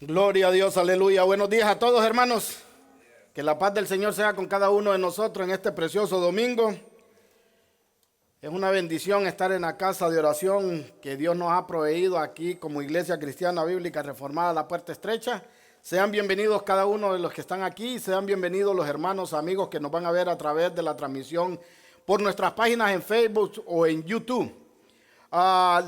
Gloria a Dios, aleluya. Buenos días a todos, hermanos. Que la paz del Señor sea con cada uno de nosotros en este precioso domingo. Es una bendición estar en la casa de oración que Dios nos ha proveído aquí como Iglesia Cristiana Bíblica Reformada La Puerta Estrecha. Sean bienvenidos cada uno de los que están aquí. Sean bienvenidos los hermanos, amigos que nos van a ver a través de la transmisión por nuestras páginas en Facebook o en YouTube.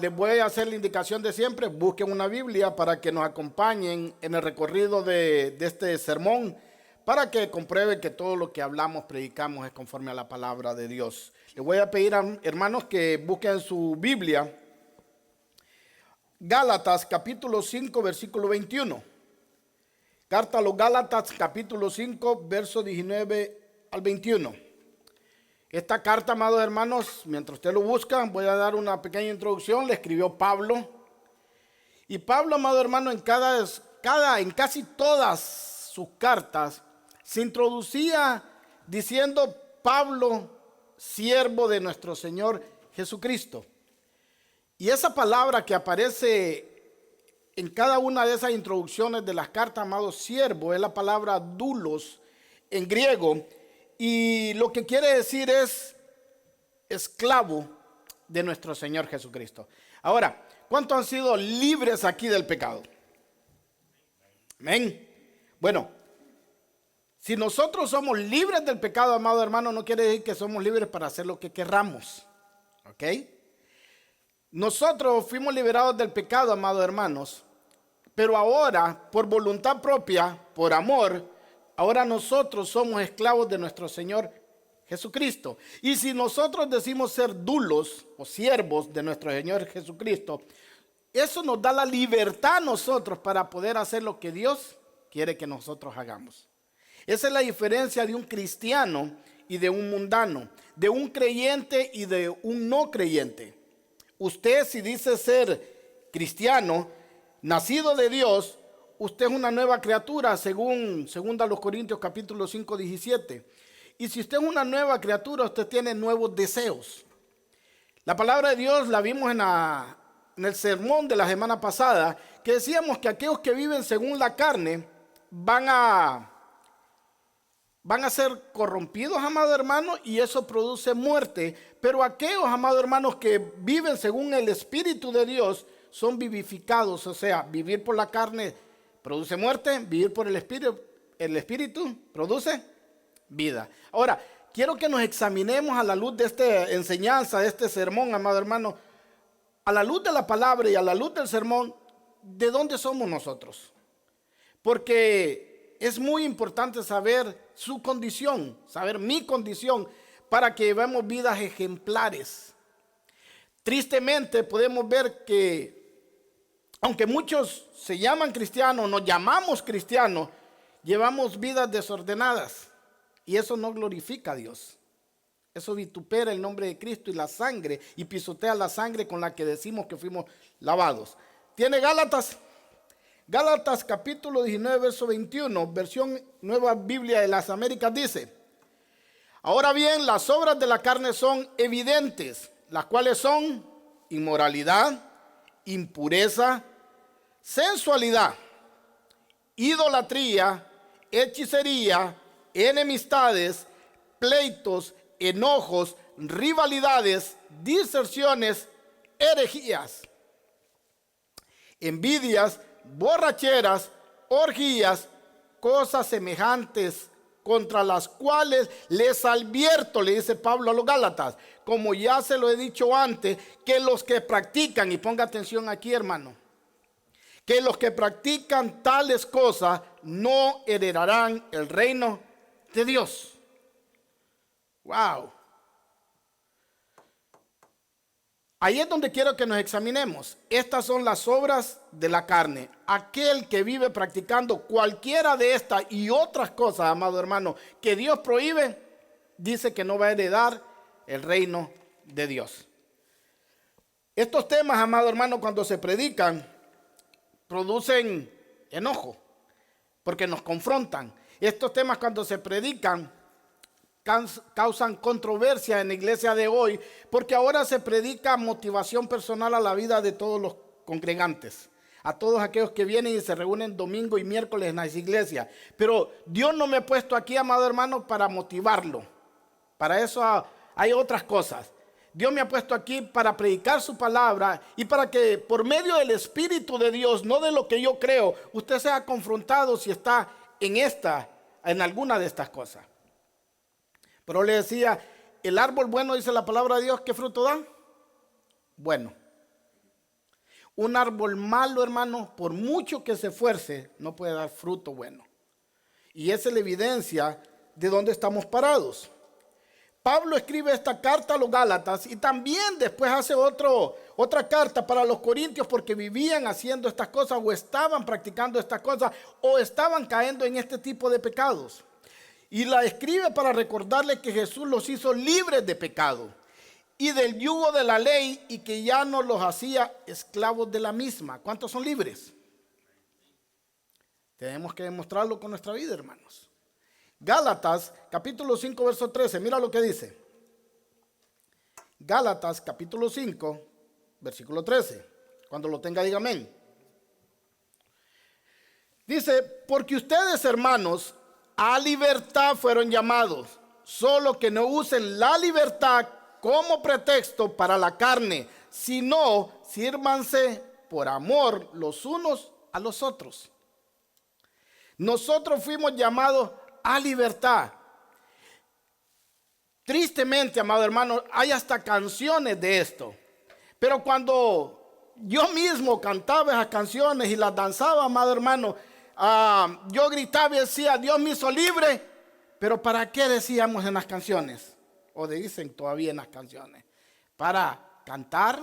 Les voy a hacer la indicación de siempre, busquen una Biblia para que nos acompañen en el recorrido de este sermón, para que comprueben que todo lo que hablamos, predicamos es conforme a la palabra de Dios. Les voy a pedir a hermanos que busquen su Biblia, Gálatas capítulo 5, versículo 21. Carta a los Gálatas capítulo 5, verso 19 al 21. Esta carta, amados hermanos, mientras usted lo busca, voy a dar una pequeña introducción. Le escribió Pablo. Y Pablo, amado hermano, en casi todas sus cartas, se introducía diciendo: Pablo, siervo de nuestro Señor Jesucristo. Y esa palabra que aparece en cada una de esas introducciones de las cartas, amado siervo, es la palabra doulos en griego. Y lo que quiere decir es esclavo de nuestro Señor Jesucristo. Ahora, ¿cuántos han sido libres aquí del pecado? Amén. Bueno, si nosotros somos libres del pecado, amado hermano, no quiere decir que somos libres para hacer lo que querramos. ¿Ok? Nosotros fuimos liberados del pecado, amados hermanos, pero ahora, por voluntad propia, por amor, ahora nosotros somos esclavos de nuestro Señor Jesucristo. Y si nosotros decimos ser doulos o siervos de nuestro Señor Jesucristo, eso nos da la libertad a nosotros para poder hacer lo que Dios quiere que nosotros hagamos. Esa es la diferencia de un cristiano y de un mundano, de un creyente y de un no creyente. Usted, si dice ser cristiano, nacido de Dios, usted es una nueva criatura, según 2 Corintios capítulo 5, 17. Y si usted es una nueva criatura, usted tiene nuevos deseos. La palabra de Dios la vimos en el sermón de la semana pasada, que decíamos que aquellos que viven según la carne van a ser corrompidos, amado hermano, y eso produce muerte. Pero aquellos, amado hermanos, que viven según el Espíritu de Dios, son vivificados. O sea, vivir por la carne produce muerte, vivir por el Espíritu produce vida. Ahora, quiero que nos examinemos a la luz de esta enseñanza, de este sermón, amado hermano, a la luz de la palabra y a la luz del sermón, ¿de dónde somos nosotros? Porque es muy importante saber su condición, saber mi condición, para que llevemos vidas ejemplares. Tristemente podemos ver que aunque muchos se llaman cristianos, nos llamamos cristianos, llevamos vidas desordenadas. Y eso no glorifica a Dios. Eso vitupera el nombre de Cristo y la sangre, y pisotea la sangre con la que decimos que fuimos lavados. ¿Tiene Gálatas? Gálatas capítulo 19, verso 21, versión Nueva Biblia de las Américas dice: ahora bien, las obras de la carne son evidentes, las cuales son inmoralidad, impureza, sensualidad, idolatría, hechicería, enemistades, pleitos, enojos, rivalidades, diserciones, herejías, envidias, borracheras, orgías, cosas semejantes, contra las cuales les advierto, le dice Pablo a los Gálatas, como ya se lo he dicho antes, que los que practican, y ponga atención aquí, hermano, que los que practican tales cosas no heredarán el reino de Dios. Wow. Ahí es donde quiero que nos examinemos. Estas son las obras de la carne. Aquel que vive practicando cualquiera de estas y otras cosas, amado hermano, que Dios prohíbe, dice que no va a heredar el reino de Dios. Estos temas, amado hermano, cuando se predican, producen enojo, porque nos confrontan. Estos temas, cuando se predican, causan controversia en la iglesia de hoy, porque ahora se predica motivación personal a la vida de todos los congregantes. a todos aquellos que vienen y se reúnen domingo y miércoles en las iglesias. Pero Dios no me ha puesto aquí, amado hermano, para motivarlo. Para eso hay otras cosas. Dios me ha puesto aquí para predicar su palabra y para que por medio del Espíritu de Dios, no de lo que yo creo, usted sea confrontado si está en alguna de estas cosas. Pero le decía, el árbol bueno, dice la palabra de Dios, ¿qué fruto da? Bueno. Un árbol malo, hermano, por mucho que se esfuerce, no puede dar fruto bueno. Y esa es la evidencia de dónde estamos parados. Pablo escribe esta carta a los Gálatas y también después hace otra carta para los Corintios porque vivían haciendo estas cosas o estaban practicando estas cosas o estaban cayendo en este tipo de pecados. Y la escribe para recordarles que Jesús los hizo libres de pecado y del yugo de la ley y que ya no los hacía esclavos de la misma. ¿Cuántos son libres? Tenemos que demostrarlo con nuestra vida, hermanos. Gálatas capítulo 5 verso 13, mira lo que dice. Gálatas capítulo 5 versículo 13. Cuando lo tenga diga amén. Dice, porque ustedes, hermanos, a libertad fueron llamados, solo que no usen la libertad como pretexto para la carne, sino sírvanse por amor los unos a los otros. Nosotros fuimos llamados a libertad. Tristemente, amado hermano, hay hasta canciones de esto. Pero cuando yo mismo cantaba esas canciones y las danzaba, amado hermano, yo gritaba y decía, Dios me hizo libre. Pero ¿para qué decíamos en las canciones? O dicen todavía en las canciones. Para cantar,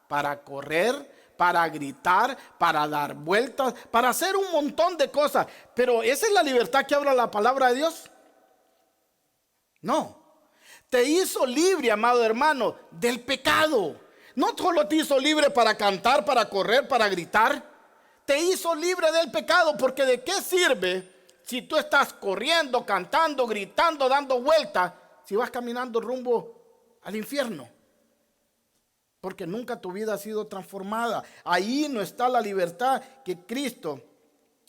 para correr, para gritar, para dar vueltas, para hacer un montón de cosas. Pero ¿esa es la libertad que habla la palabra de Dios? No. Te hizo libre, amado hermano, del pecado. No solo te hizo libre para cantar, para correr, para gritar. Te hizo libre del pecado, porque ¿de qué sirve si tú estás corriendo, cantando, gritando, dando vueltas, si vas caminando rumbo al infierno? Porque nunca tu vida ha sido transformada. Ahí no está la libertad que Cristo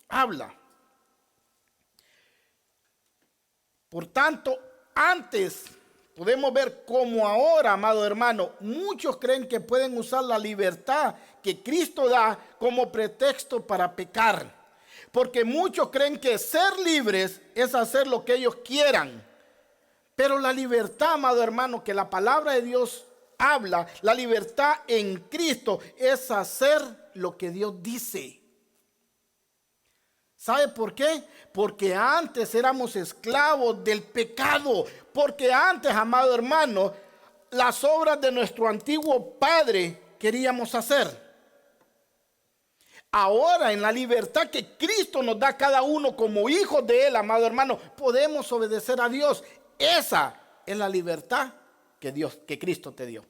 habla. Por tanto, antes podemos ver como ahora, amado hermano, muchos creen que pueden usar la libertad que Cristo da como pretexto para pecar. Porque muchos creen que ser libres es hacer lo que ellos quieran. Pero la libertad, amado hermano, que la palabra de Dios habla, la libertad en Cristo es hacer lo que Dios dice. ¿Sabe por qué? Porque antes éramos esclavos del pecado. Porque antes, amado hermano, las obras de nuestro antiguo padre queríamos hacer. Ahora, en la libertad que Cristo nos da a cada uno como hijos de Él, amado hermano, podemos obedecer a Dios. Esa es la libertad que Cristo te dio.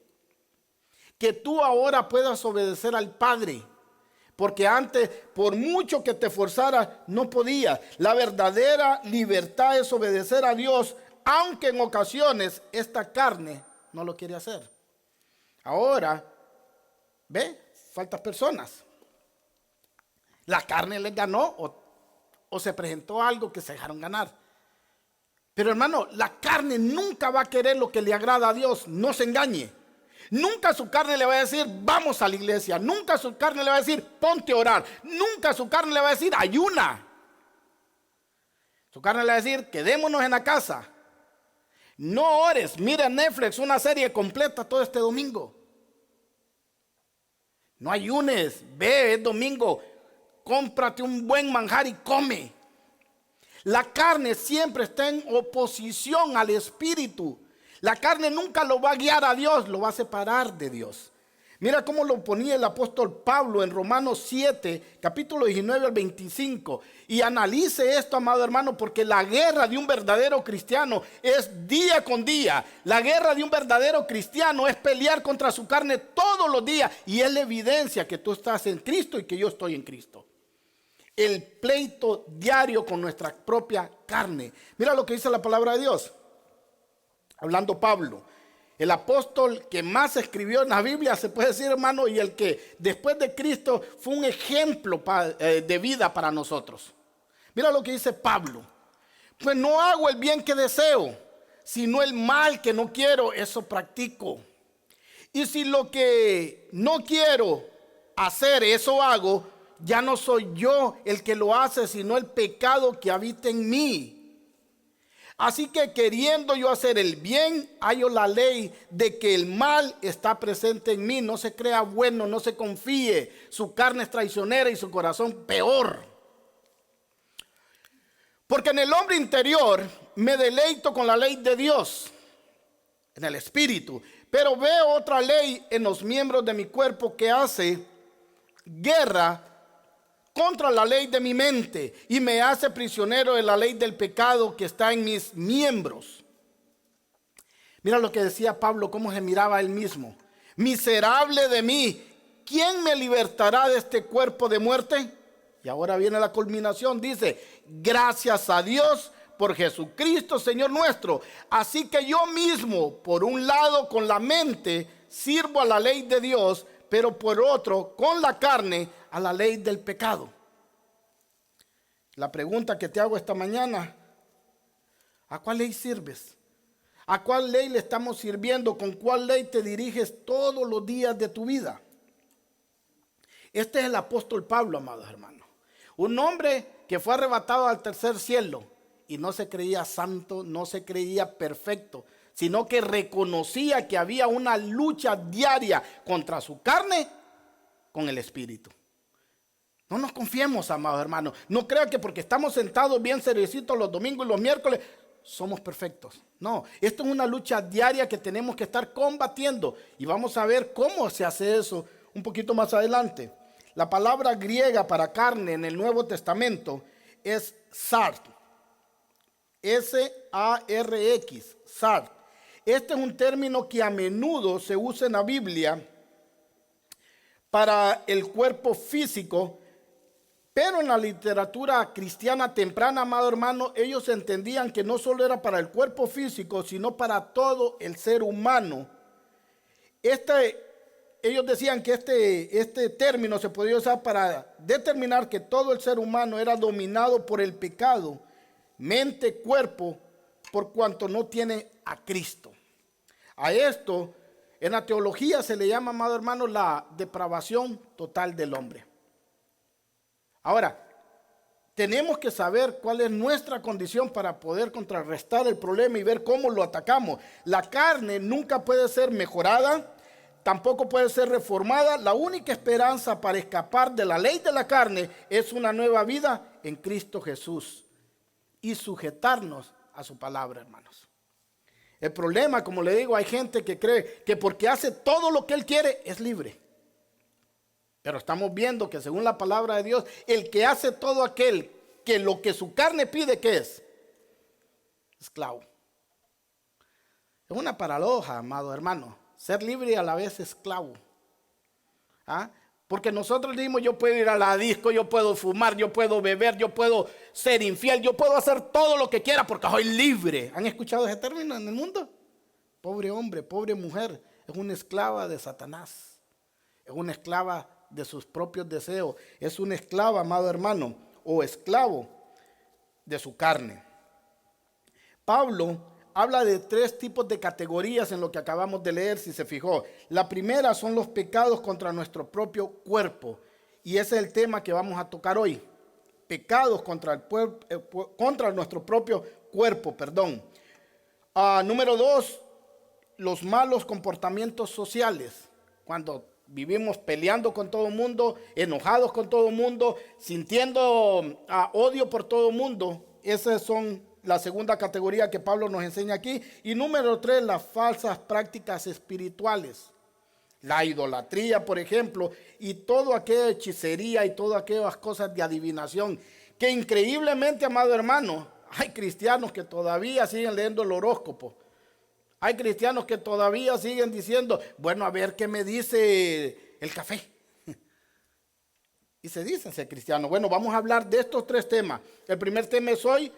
Que tú ahora puedas obedecer al Padre. Porque antes, por mucho que te esforzaras, no podías. La verdadera libertad es obedecer a Dios, aunque en ocasiones esta carne no lo quiere hacer. Ahora, ¿ve? Faltan personas. La carne les ganó o se presentó algo que se dejaron ganar. Pero hermano, la carne nunca va a querer lo que le agrada a Dios. No se engañe. Nunca su carne le va a decir, vamos a la iglesia. Nunca su carne le va a decir, ponte a orar. Nunca su carne le va a decir, ayuna. Su carne le va a decir, quedémonos en la casa. No ores, mira Netflix, una serie completa todo este domingo. No ayunes, ve, es domingo. Cómprate un buen manjar y come. La carne siempre está en oposición al espíritu. La carne nunca lo va a guiar a Dios, lo va a separar de Dios. Mira cómo lo ponía el apóstol Pablo en Romanos 7, capítulo 19 al 25. Y analice esto, amado hermano, porque la guerra de un verdadero cristiano es día con día. La guerra de un verdadero cristiano es pelear contra su carne todos los días. Y es la evidencia que tú estás en Cristo y que yo estoy en Cristo. El pleito diario con nuestra propia carne. Mira lo que dice la palabra de Dios. Hablando Pablo. El apóstol que más escribió en la Biblia, se puede decir, hermano, y el que después de Cristo fue un ejemplo de vida para nosotros. Mira lo que dice Pablo. Pues no hago el bien que deseo, sino el mal que no quiero, eso practico. Y si lo que no quiero hacer, eso hago, ya no soy yo el que lo hace, sino el pecado que habita en mí. Así que queriendo yo hacer el bien, hallo la ley de que el mal está presente en mí. No se crea bueno, no se confíe. Su carne es traicionera y su corazón peor. Porque en el hombre interior me deleito con la ley de Dios, en el espíritu. Pero veo otra ley en los miembros de mi cuerpo que hace guerra contra la ley de mi mente y me hace prisionero de la ley del pecado que está en mis miembros. Mira lo que decía Pablo, cómo se miraba él mismo. Miserable de mí, ¿quién me libertará de este cuerpo de muerte? Y ahora viene la culminación, dice, gracias a Dios por Jesucristo, Señor nuestro. Así que yo mismo, por un lado con la mente, sirvo a la ley de Dios, pero por otro, con la carne, a la ley del pecado. La pregunta que te hago esta mañana, ¿a cuál ley sirves? ¿A cuál ley le estamos sirviendo? ¿Con cuál ley te diriges todos los días de tu vida? Este es el apóstol Pablo, amados hermanos. Un hombre que fue arrebatado al tercer cielo y no se creía santo, no se creía perfecto, sino que reconocía que había una lucha diaria contra su carne con el espíritu. No nos confiemos, amados hermanos. No crea que porque estamos sentados bien seriecitos los domingos y los miércoles, somos perfectos. No, esto es una lucha diaria que tenemos que estar combatiendo. Y vamos a ver cómo se hace eso un poquito más adelante. La palabra griega para carne en el Nuevo Testamento es sarx. S-A-R-X, sarx. Este es un término que a menudo se usa en la Biblia para el cuerpo físico, pero en la literatura cristiana temprana, amado hermano, ellos entendían que no solo era para el cuerpo físico, sino para todo el ser humano. Ellos decían que este término se podía usar para determinar que todo el ser humano era dominado por el pecado, mente, cuerpo, por cuanto no tiene a Cristo. A esto, en la teología se le llama, amado hermano, la depravación total del hombre. Ahora, tenemos que saber cuál es nuestra condición para poder contrarrestar el problema y ver cómo lo atacamos. La carne nunca puede ser mejorada, tampoco puede ser reformada. La única esperanza para escapar de la ley de la carne es una nueva vida en Cristo Jesús y sujetarnos a su palabra, hermanos. El problema, como le digo, hay gente que cree que porque hace todo lo que él quiere es libre. Pero estamos viendo que según la palabra de Dios, el que hace todo aquel que lo que su carne pide, ¿qué es? Esclavo. Es una paradoja, amado hermano, ser libre y a la vez esclavo. ¿Ah? Porque nosotros decimos, yo puedo ir a la disco, yo puedo fumar, yo puedo beber, yo puedo ser infiel, yo puedo hacer todo lo que quiera porque soy libre. ¿Han escuchado ese término en el mundo? Pobre hombre, pobre mujer, es una esclava de Satanás. Es una esclava de sus propios deseos. Es una esclava, amado hermano, o esclavo de su carne. Pablo habla de 3 tipos de categorías en lo que acabamos de leer, si se fijó. La primera son los pecados contra nuestro propio cuerpo. Y ese es el tema que vamos a tocar hoy. Pecados contra nuestro propio cuerpo, perdón. Número 2, los malos comportamientos sociales. Cuando vivimos peleando con todo el mundo, enojados con todo el mundo, sintiendo odio por todo el mundo. Esas son la segunda categoría que Pablo nos enseña aquí. Y número 3, las falsas prácticas espirituales. La idolatría, por ejemplo, y toda aquella hechicería y todas aquellas cosas de adivinación. Que increíblemente, amado hermano, hay cristianos que todavía siguen leyendo el horóscopo. Hay cristianos que todavía siguen diciendo, bueno, a ver qué me dice el café. Y se dice ese cristiano. Bueno, vamos a hablar de estos 3 temas. El primer tema es hoy,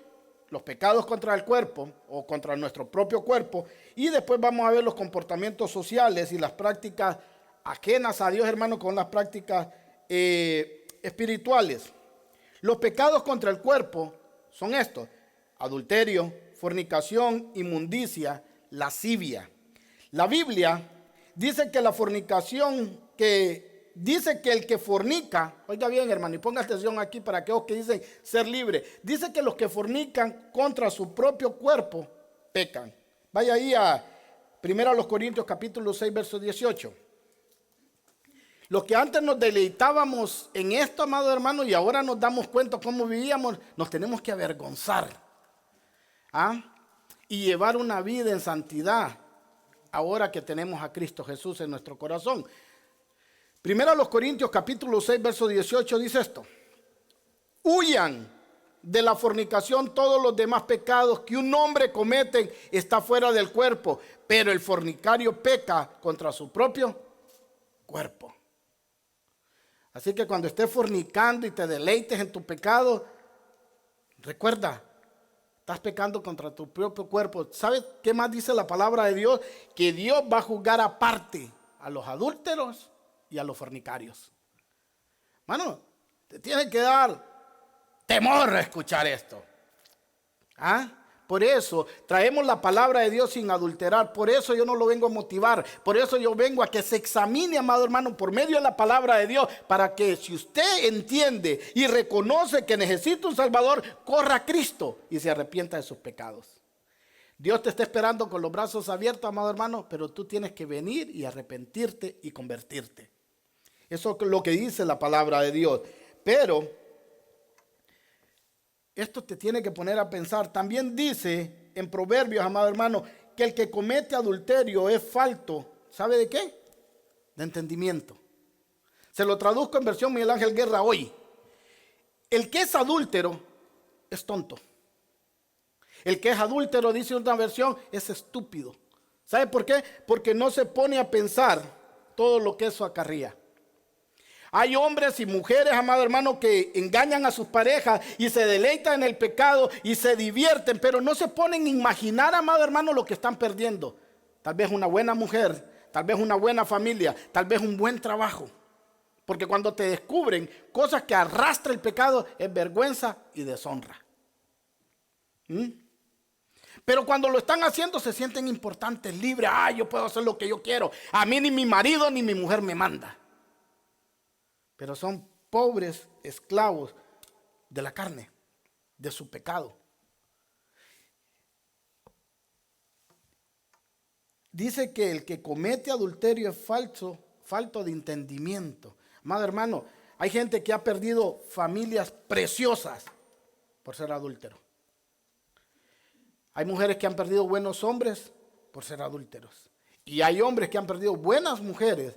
los pecados contra el cuerpo o contra nuestro propio cuerpo, y después vamos a ver los comportamientos sociales y las prácticas ajenas a Dios, hermano, con las prácticas espirituales. Los pecados contra el cuerpo son estos: adulterio, fornicación, inmundicia, lascivia. La Biblia dice que la fornicación, dice que el que fornica, oiga bien, hermano, y ponga atención aquí para aquellos que dicen ser libre, dice que los que fornican contra su propio cuerpo pecan. Vaya ahí a 1 Corintios capítulo 6, verso 18. Los que antes nos deleitábamos en esto, amado hermano, y ahora nos damos cuenta cómo vivíamos, nos tenemos que avergonzar, y llevar una vida en santidad ahora que tenemos a Cristo Jesús en nuestro corazón. 1 Corintios capítulo 6, verso 18 dice esto: huyan de la fornicación. Todos los demás pecados que un hombre comete está fuera del cuerpo, pero el fornicario peca contra su propio cuerpo. Así que cuando estés fornicando y te deleites en tu pecado, recuerda, estás pecando contra tu propio cuerpo. ¿Sabes qué más dice la palabra de Dios? Que Dios va a juzgar aparte a los adúlteros y a los fornicarios. Mano, te tiene que dar temor a escuchar esto. Por eso traemos la palabra de Dios sin adulterar. Por eso yo no lo vengo a motivar. Por eso yo vengo a que se examine, amado hermano, por medio de la palabra de Dios, para que si usted entiende y reconoce que necesita un Salvador, corra a Cristo y se arrepienta de sus pecados. Dios te está esperando con los brazos abiertos, amado hermano, pero tú tienes que venir y arrepentirte y convertirte. Eso es lo que dice la palabra de Dios. Pero esto te tiene que poner a pensar. También dice en Proverbios, amado hermano, que el que comete adulterio es falto. ¿Sabe de qué? De entendimiento. Se lo traduzco en versión Miguel Ángel Guerra hoy. El que es adúltero es tonto. El que es adúltero, dice otra versión, es estúpido. ¿Sabe por qué? Porque no se pone a pensar todo lo que eso acarrea. Hay hombres y mujeres, amado hermano, que engañan a sus parejas y se deleitan en el pecado y se divierten, pero no se ponen a imaginar, amado hermano, lo que están perdiendo. Tal vez una buena mujer, tal vez una buena familia, tal vez un buen trabajo. Porque cuando te descubren cosas que arrastra el pecado, es vergüenza y deshonra. Pero cuando lo están haciendo se sienten importantes, libres. Yo puedo hacer lo que yo quiero. A mí ni mi marido ni mi mujer me manda. Pero son pobres esclavos de la carne, de su pecado. Dice que el que comete adulterio es falto de entendimiento. Amado hermano, hay gente que ha perdido familias preciosas por ser adúltero. Hay mujeres que han perdido buenos hombres por ser adúlteros. Y hay hombres que han perdido buenas mujeres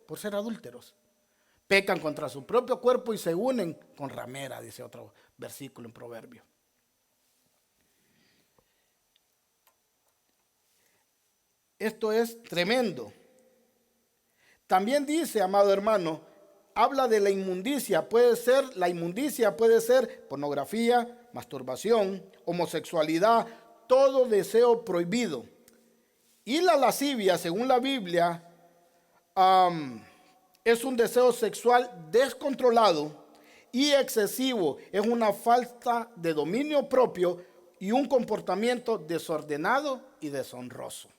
por ser adúlteros. Pecan contra su propio cuerpo y se unen con ramera, dice otro versículo en Proverbios. Esto es tremendo. También dice, amado hermano, habla de la inmundicia. La inmundicia puede ser pornografía, masturbación, homosexualidad, todo deseo prohibido. Y la lascivia, según la Biblia, es un deseo sexual descontrolado y excesivo. Es una falta de dominio propio y un comportamiento desordenado y deshonroso.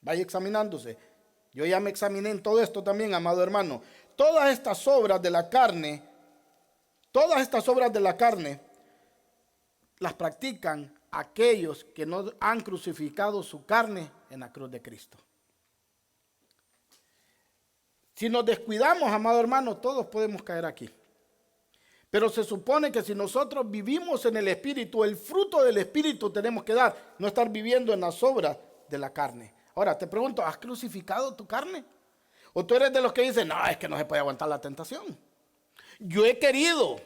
Vaya examinándose. Yo ya me examiné en todo esto también, amado hermano. Todas estas obras de la carne las practican aquellos que no han crucificado su carne en la cruz de Cristo. Si nos descuidamos, amado hermano, todos podemos caer aquí. Pero se supone que si nosotros vivimos en el Espíritu, el fruto del Espíritu tenemos que dar, no estar viviendo en las obras de la carne. Ahora, te pregunto, ¿has crucificado tu carne? ¿O tú eres de los que dicen, no, es que no se puede aguantar la tentación? Yo he querido.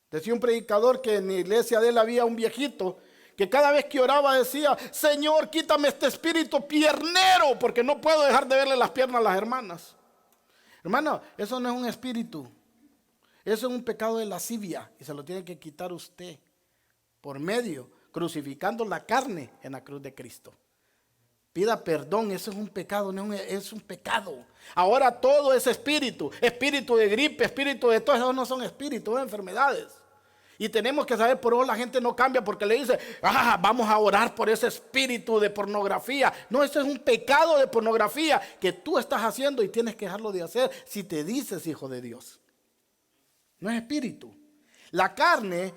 Decía un predicador que en la iglesia de él había un viejito que cada vez que oraba decía, Señor, quítame este espíritu piernero, porque no puedo dejar de verle las piernas a las hermanas. Hermano, eso no es un espíritu. Eso es un pecado de lascivia y se lo tiene que quitar usted por medio, crucificando la carne en la cruz de Cristo. Pida perdón, eso es un pecado, no es un pecado. Ahora todo es espíritu de gripe, espíritu de todo eso no son espíritus, son enfermedades. Y tenemos que saber, por eso la gente no cambia porque le dice, vamos a orar por ese espíritu de pornografía. No, eso es un pecado de pornografía que tú estás haciendo y tienes que dejarlo de hacer si te dices hijo de Dios. No es espíritu. La carne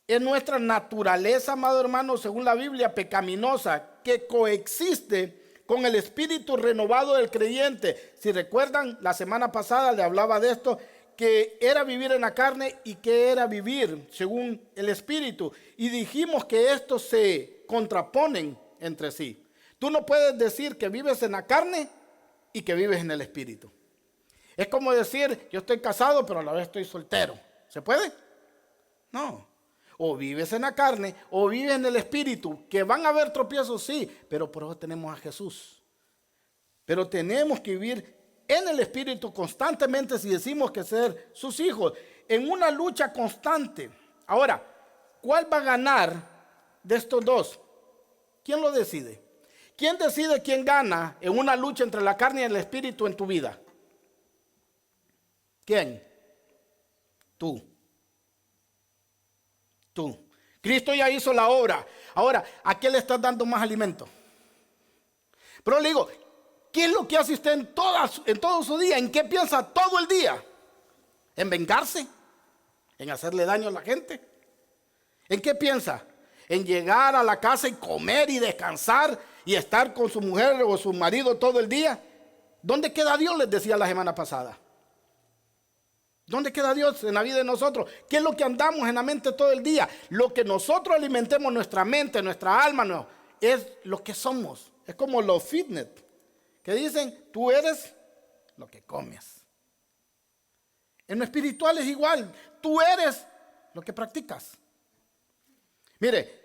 es nuestra naturaleza, amado hermano, según la Biblia, pecaminosa, que coexiste con el espíritu renovado del creyente. Si recuerdan, la semana pasada le hablaba de esto, que era vivir en la carne y que era vivir según el espíritu. Y dijimos que estos se contraponen entre sí. Tú no puedes decir que vives en la carne y que vives en el espíritu. Es como decir, yo estoy casado, pero a la vez estoy soltero. ¿Se puede? No. O vives en la carne o vives en el espíritu, que van a haber tropiezos, sí, pero por eso tenemos a Jesús. Pero tenemos que vivir en el espíritu constantemente si decimos que ser sus hijos, en una lucha constante. Ahora, ¿cuál va a ganar de estos dos? ¿Quién lo decide? ¿Quién decide quién gana en una lucha entre la carne y el espíritu en tu vida? ¿Quién? Tú. Cristo ya hizo la obra. Ahora, ¿a qué le estás dando más alimento? Pero le digo, ¿qué es lo que hace usted en todo su día? ¿En qué piensa todo el día? ¿En vengarse? ¿En hacerle daño a la gente? ¿En qué piensa? ¿En llegar a la casa y comer y descansar y estar con su mujer o su marido todo el día? ¿Dónde queda Dios? Les decía la semana pasada. ¿Dónde queda Dios en la vida de nosotros? ¿Qué es lo que andamos en la mente todo el día? Lo que nosotros alimentemos nuestra mente, nuestra alma, no, es lo que somos. Es como los fitness, que dicen, tú eres lo que comes. En lo espiritual es igual, tú eres lo que practicas. Mire,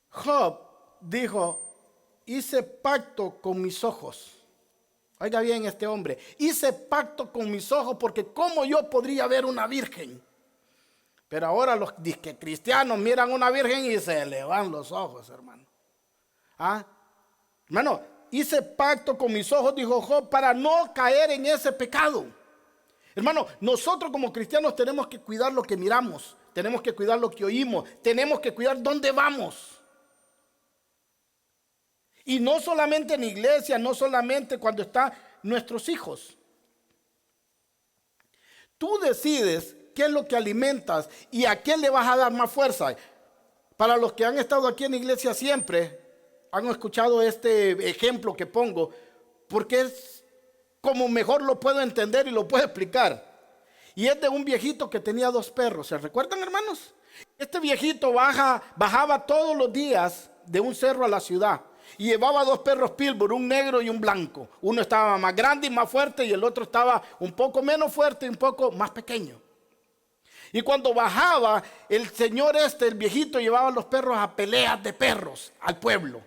Job dijo, hice pacto con mis ojos. Oiga bien este hombre, hice pacto con mis ojos porque ¿cómo yo podría ver una virgen? Pero ahora los disque cristianos miran una virgen y se le van los ojos, hermano. Hermano, hice pacto con mis ojos, dijo Job, para no caer en ese pecado. Hermano, nosotros como cristianos tenemos que cuidar lo que miramos, tenemos que cuidar lo que oímos, tenemos que cuidar dónde vamos. Y no solamente en la iglesia, no solamente cuando están nuestros hijos. Tú decides qué es lo que alimentas y a qué le vas a dar más fuerza. Para los que han estado aquí en la iglesia siempre, han escuchado este ejemplo que pongo, porque es como mejor lo puedo entender y lo puedo explicar. Y es de un viejito que tenía 2 perros. ¿Se recuerdan, hermanos? Este viejito bajaba todos los días de un cerro a la ciudad. Y llevaba 2 perros pitbull, un negro y un blanco. Uno estaba más grande y más fuerte y el otro estaba un poco menos fuerte y un poco más pequeño. Y cuando bajaba, el señor el viejito, llevaba a los perros a peleas de perros al pueblo.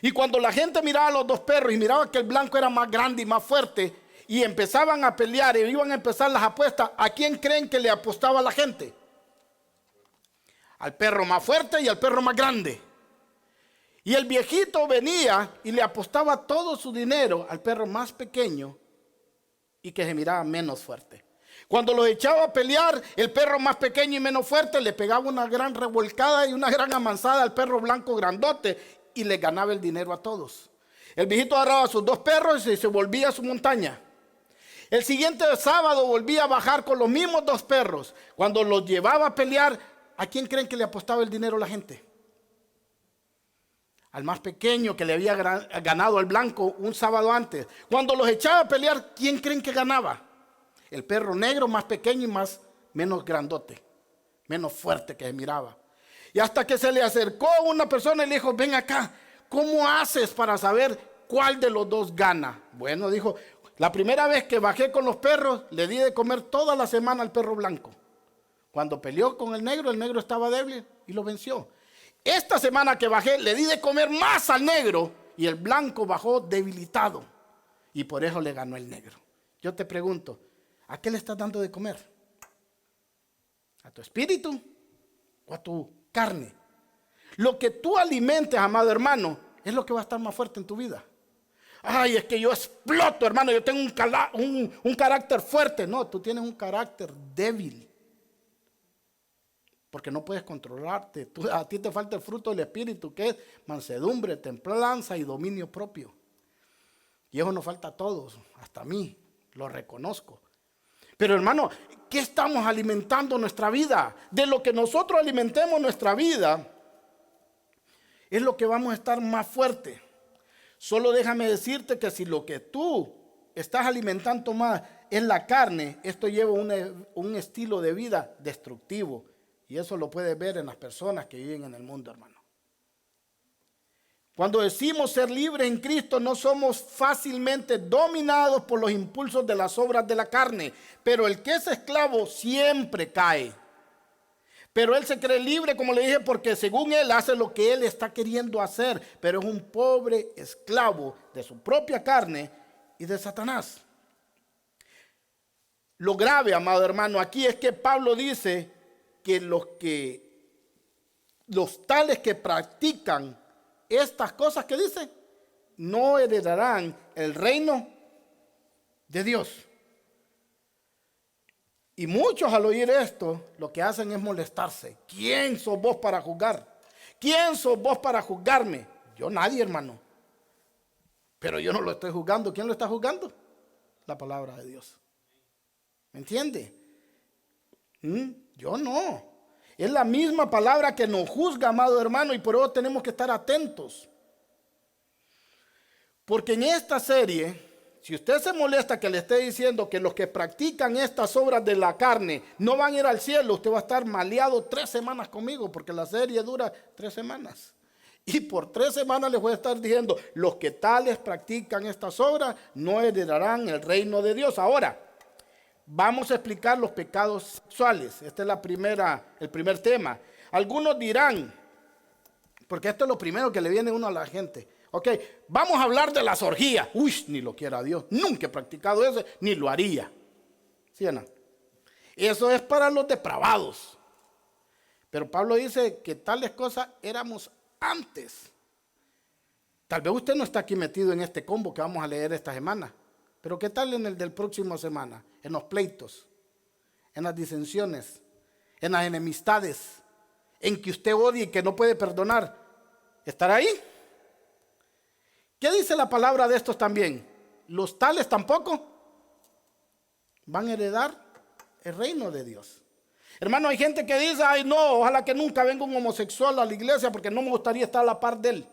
Y cuando la gente miraba a los 2 perros y miraba que el blanco era más grande y más fuerte y empezaban a pelear y iban a empezar las apuestas, ¿a quién creen que le apostaba la gente? Al perro más fuerte y al perro más grande. Y el viejito venía y le apostaba todo su dinero al perro más pequeño y que se miraba menos fuerte. Cuando los echaba a pelear, el perro más pequeño y menos fuerte le pegaba una gran revolcada y una gran amansada al perro blanco grandote y le ganaba el dinero a todos. El viejito agarraba a sus 2 perros y se volvía a su montaña. El siguiente sábado volvía a bajar con los mismos 2 perros. Cuando los llevaba a pelear, ¿a quién creen que le apostaba el dinero la gente? Al más pequeño que le había ganado al blanco un sábado antes. Cuando los echaba a pelear, ¿quién creen que ganaba? El perro negro más pequeño y menos grandote, menos fuerte que se miraba. Y hasta que se le acercó una persona y le dijo, ven acá, ¿cómo haces para saber cuál de los 2 gana? Bueno, dijo, la primera vez que bajé con los perros, le di de comer toda la semana al perro blanco. Cuando peleó con el negro estaba débil y lo venció. Esta semana que bajé, le di de comer más al negro y el blanco bajó debilitado. Y por eso le ganó el negro. Yo te pregunto, ¿A qué le estás dando de comer? ¿A tu espíritu o a tu carne? Lo que tú alimentes, amado hermano, es lo que va a estar más fuerte en tu vida. Ay, es que yo exploto, hermano, yo tengo un carácter fuerte. No, tú tienes un carácter débil. Porque no puedes controlarte. A ti te falta el fruto del Espíritu, que es mansedumbre, templanza y dominio propio. Y eso nos falta a todos, hasta a mí, lo reconozco. Pero hermano, ¿qué estamos alimentando nuestra vida? De lo que nosotros alimentemos nuestra vida, es lo que vamos a estar más fuerte. Solo déjame decirte que si lo que tú estás alimentando más es la carne, esto lleva un estilo de vida destructivo. Y eso lo puedes ver en las personas que viven en el mundo, hermano. Cuando decimos ser libres en Cristo, no somos fácilmente dominados por los impulsos de las obras de la carne. Pero el que es esclavo siempre cae. Pero él se cree libre, como le dije, porque según él hace lo que él está queriendo hacer. Pero es un pobre esclavo de su propia carne y de Satanás. Lo grave, amado hermano, aquí es que Pablo dice que los tales que practican estas cosas que dice, no heredarán el reino de Dios. Y muchos al oír esto, lo que hacen es molestarse. ¿Quién sos vos para juzgar? ¿Quién sos vos para juzgarme? Yo nadie, hermano. Pero yo no lo estoy juzgando. ¿Quién lo está juzgando? La palabra de Dios. ¿Me entiende? Yo no. Es la misma palabra que nos juzga, amado hermano, y por eso tenemos que estar atentos. Porque en esta serie, si usted se molesta que le esté diciendo que los que practican estas obras de la carne no van a ir al cielo, usted va a estar maleado 3 semanas conmigo, porque la serie dura 3 semanas. Y por 3 semanas les voy a estar diciendo, los que tales practican estas obras no heredarán el reino de Dios. Ahora, vamos a explicar los pecados sexuales. Este es el primer tema. Algunos dirán, porque esto es lo primero que le viene uno a la gente. Ok, vamos a hablar de las orgías. Uy, ni lo quiera Dios. Nunca he practicado eso, ni lo haría. ¿Sí o no? Eso es para los depravados. Pero Pablo dice que tales cosas éramos antes. Tal vez usted no está aquí metido en este combo que vamos a leer esta semana. Pero ¿qué tal en el del próximo semana? En los pleitos, en las disensiones, en las enemistades, en que usted odie y que no puede perdonar. ¿Estará ahí? ¿Qué dice la palabra de estos también? Los tales tampoco van a heredar el reino de Dios. Hermano, hay gente que dice, ay no, ojalá que nunca venga un homosexual a la iglesia porque no me gustaría estar a la par de él.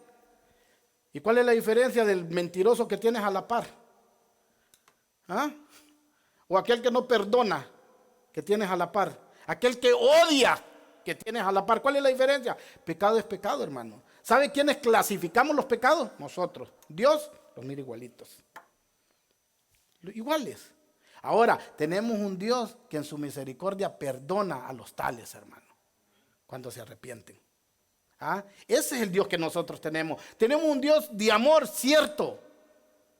¿Y cuál es la diferencia del mentiroso que tienes a la par? ¿Ah? O aquel que no perdona, que tienes a la par. Aquel que odia, que tienes a la par. ¿Cuál es la diferencia? Pecado es pecado, hermano. ¿Sabe quiénes clasificamos los pecados? Nosotros. Dios los mira igualitos. Iguales. Ahora, tenemos un Dios que en su misericordia perdona a los tales, hermano, cuando se arrepienten. ¿Ah? Ese es el Dios que nosotros tenemos. Tenemos un Dios de amor, cierto,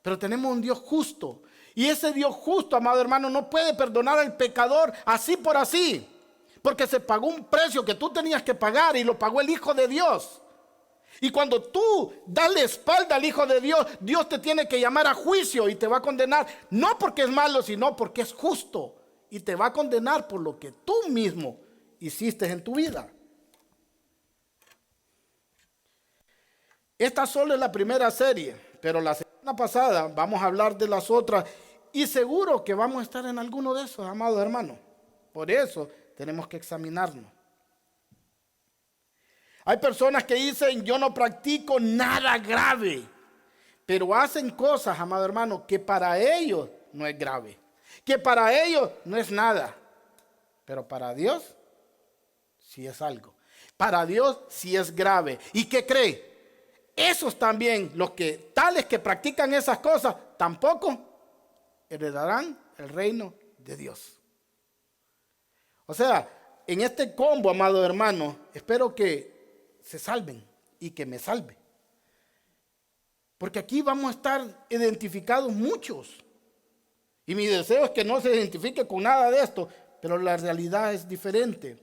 pero tenemos un Dios justo. Y ese Dios justo, amado hermano, no puede perdonar al pecador así por así. Porque se pagó un precio que tú tenías que pagar y lo pagó el Hijo de Dios. Y cuando tú das la espalda al Hijo de Dios, Dios te tiene que llamar a juicio y te va a condenar. No porque es malo, sino porque es justo. Y te va a condenar por lo que tú mismo hiciste en tu vida. Esta solo es la primera serie, pero la semana pasada vamos a hablar de las otras. Y seguro que vamos a estar en alguno de esos, amados hermanos. Por eso tenemos que examinarnos. Hay personas que dicen, yo no practico nada grave, pero hacen cosas, amado hermano, que para ellos no es grave, que para ellos no es nada, pero para Dios sí es algo. Para Dios sí es grave. ¿Y qué cree? Esos también, los que tales que practican esas cosas, tampoco heredarán el reino de Dios. O sea, en este combo, amado hermano, espero que se salven y que me salve. Porque aquí vamos a estar identificados muchos. Y mi deseo es que no se identifique con nada de esto, pero la realidad es diferente.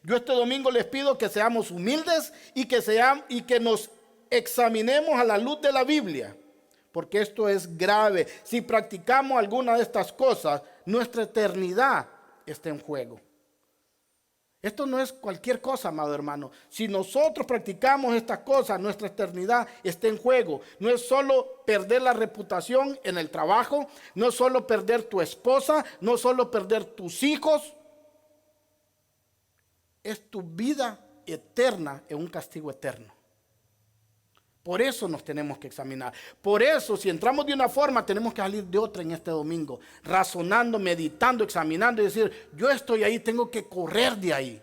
Yo este domingo les pido que seamos humildes y que nos examinemos a la luz de la Biblia, porque esto es grave. Si practicamos alguna de estas cosas, nuestra eternidad está en juego. Esto no es cualquier cosa, amado hermano. Si nosotros practicamos estas cosas, nuestra eternidad está en juego. No es solo perder la reputación en el trabajo, no es solo perder tu esposa, no es solo perder tus hijos. Es tu vida eterna en un castigo eterno. Por eso nos tenemos que examinar. Por eso, si entramos de una forma, tenemos que salir de otra en este domingo. Razonando, meditando, examinando y decir, yo estoy ahí, tengo que correr de ahí.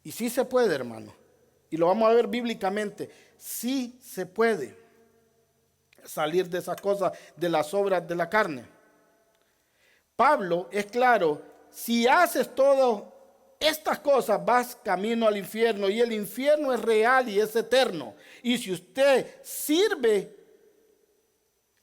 Y sí se puede, hermano. Y lo vamos a ver bíblicamente. Sí se puede salir de esas cosas, de las obras de la carne. Pablo es claro, si haces todo estas cosas, vas camino al infierno, y el infierno es real y es eterno. Y si usted sirve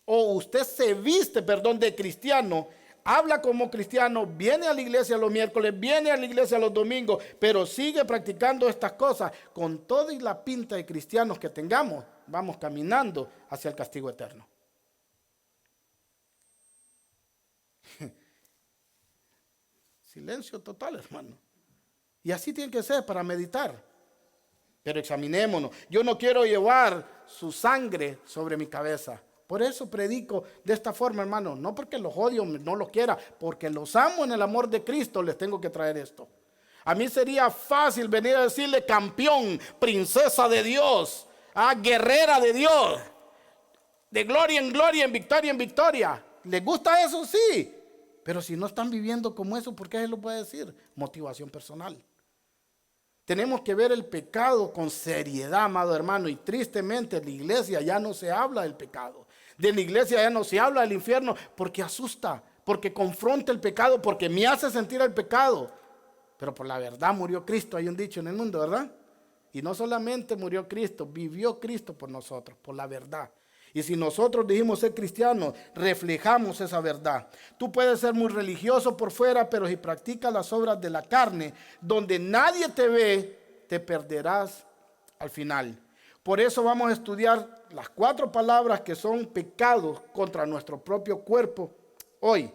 o usted se viste, de cristiano, habla como cristiano, viene a la iglesia los miércoles, viene a la iglesia los domingos, pero sigue practicando estas cosas, con toda y la pinta de cristianos que tengamos, vamos caminando hacia el castigo eterno. Silencio total, hermano. Y así tiene que ser para meditar. Pero examinémonos. Yo no quiero llevar su sangre sobre mi cabeza. Por eso predico de esta forma, hermano. No porque los odio, no los quiera. Porque los amo en el amor de Cristo, les tengo que traer esto. A mí sería fácil venir a decirle campeón, princesa de Dios, guerrera de Dios. De gloria en gloria, en victoria. ¿Les gusta eso? Sí. Pero si no están viviendo como eso, ¿por qué se lo puede decir? Motivación personal. Tenemos que ver el pecado con seriedad, amado hermano, y tristemente en la iglesia ya no se habla del pecado. De la iglesia ya no se habla del infierno porque asusta, porque confronta el pecado, porque me hace sentir el pecado. Pero por la verdad murió Cristo, hay un dicho en el mundo, ¿verdad? Y no solamente murió Cristo, vivió Cristo por nosotros, por la verdad. Y si nosotros dijimos ser cristianos, reflejamos esa verdad. Tú puedes ser muy religioso por fuera, pero si practicas las obras de la carne, donde nadie te ve, te perderás al final. Por eso vamos a estudiar las 4 palabras que son pecados contra nuestro propio cuerpo hoy.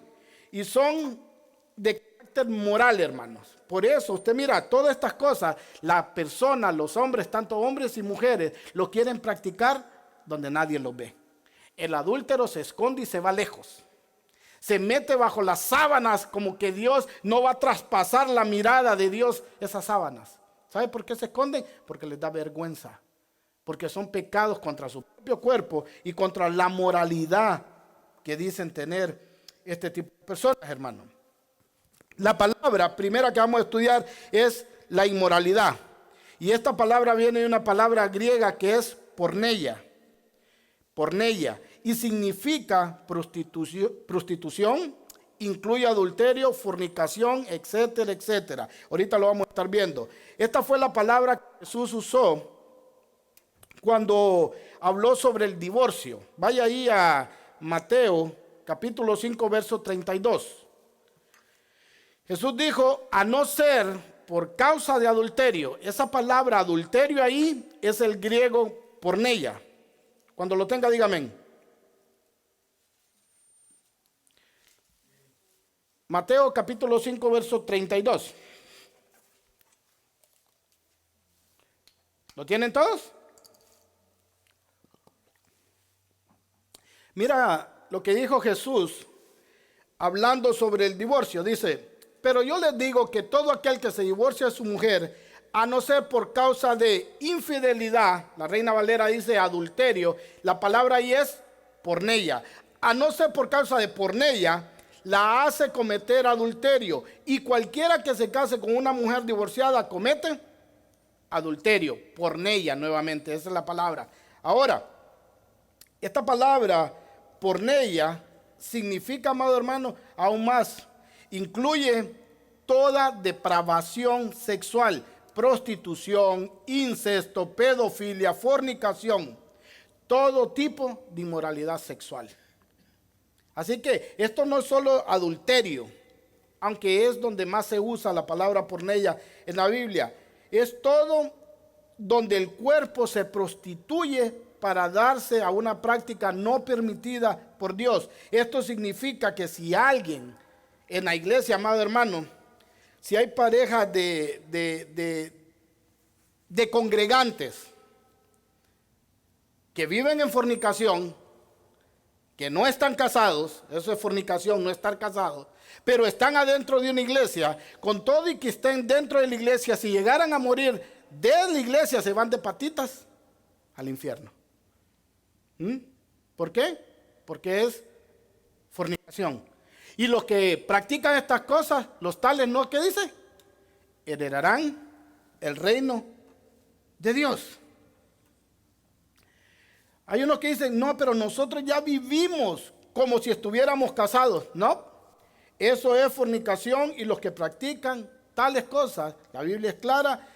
Y son de carácter moral, hermanos. Por eso usted mira, todas estas cosas, las personas, los hombres, tanto hombres y mujeres, lo quieren practicar donde nadie lo ve. El adúltero se esconde y se va lejos. Se mete bajo las sábanas como que Dios no va a traspasar la mirada de Dios esas sábanas. ¿Sabe por qué se esconden? Porque les da vergüenza. Porque son pecados contra su propio cuerpo y contra la moralidad que dicen tener este tipo de personas, hermano. La palabra primera que vamos a estudiar es la inmoralidad. Y esta palabra viene de una palabra griega que es porneia. Porneia, y significa prostitución, incluye adulterio, fornicación, etcétera, etcétera. Ahorita lo vamos a estar viendo. Esta fue la palabra que Jesús usó cuando habló sobre el divorcio. Vaya ahí a Mateo capítulo 5 verso 32. Jesús dijo, a no ser por causa de adulterio. Esa palabra adulterio ahí es el griego porneia. Cuando lo tenga, diga amén. Mateo capítulo 5, verso 32. ¿Lo tienen todos? Mira lo que dijo Jesús hablando sobre el divorcio. Dice, pero yo les digo que todo aquel que se divorcia de su mujer, a no ser por causa de infidelidad, la Reina Valera dice adulterio, la palabra ahí es porneia. A no ser por causa de porneia, la hace cometer adulterio. Y cualquiera que se case con una mujer divorciada comete adulterio, porneia nuevamente, esa es la palabra. Ahora, esta palabra porneia significa, amado hermano, aún más, incluye toda depravación sexual. Prostitución, incesto, pedofilia, fornicación, todo tipo de inmoralidad sexual. Así que esto no es solo adulterio, aunque es donde más se usa la palabra porneia en la Biblia. Es todo donde el cuerpo se prostituye para darse a una práctica no permitida por Dios. Esto significa que si alguien en la iglesia, amado hermano, si hay parejas de congregantes que viven en fornicación, que no están casados, eso es fornicación, no estar casados, pero están adentro de una iglesia, con todo y que estén dentro de la iglesia, si llegaran a morir de la iglesia, se van de patitas al infierno. ¿Por qué? Porque es fornicación. Y los que practican estas cosas, los tales, ¿no? ¿Qué dice? Heredarán el reino de Dios. Hay unos que dicen, no, pero nosotros ya vivimos como si estuviéramos casados. No, eso es fornicación, y los que practican tales cosas, la Biblia es clara,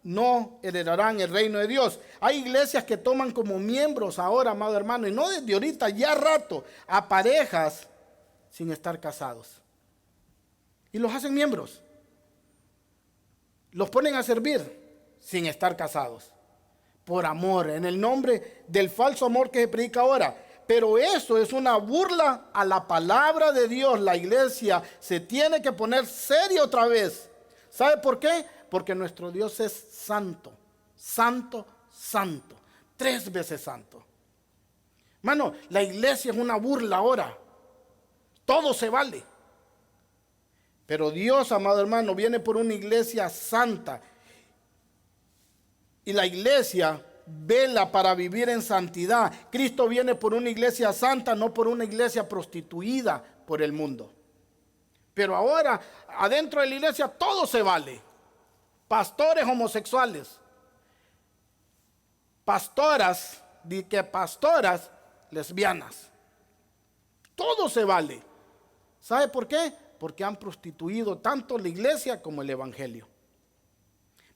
no heredarán el reino de Dios. Hay iglesias que toman como miembros ahora, amado hermano, y no desde ahorita, ya rato, a parejas sin estar casados. Y los hacen miembros. Los ponen a servir sin estar casados. Por amor, en el nombre del falso amor que se predica ahora. Pero eso es una burla a la palabra de Dios. La iglesia se tiene que poner seria otra vez. ¿Sabe por qué? Porque nuestro Dios es santo, santo, santo, 3 veces santo. Hermano, la iglesia es una burla ahora. Todo se vale. Pero Dios, amado hermano, viene por una iglesia santa. Y la iglesia vela para vivir en santidad. Cristo viene por una iglesia santa, no por una iglesia prostituida por el mundo. Pero ahora, adentro de la iglesia, todo se vale. Pastores homosexuales, pastoras lesbianas. Todo se vale. ¿Sabe por qué? Porque han prostituido tanto la iglesia como el evangelio.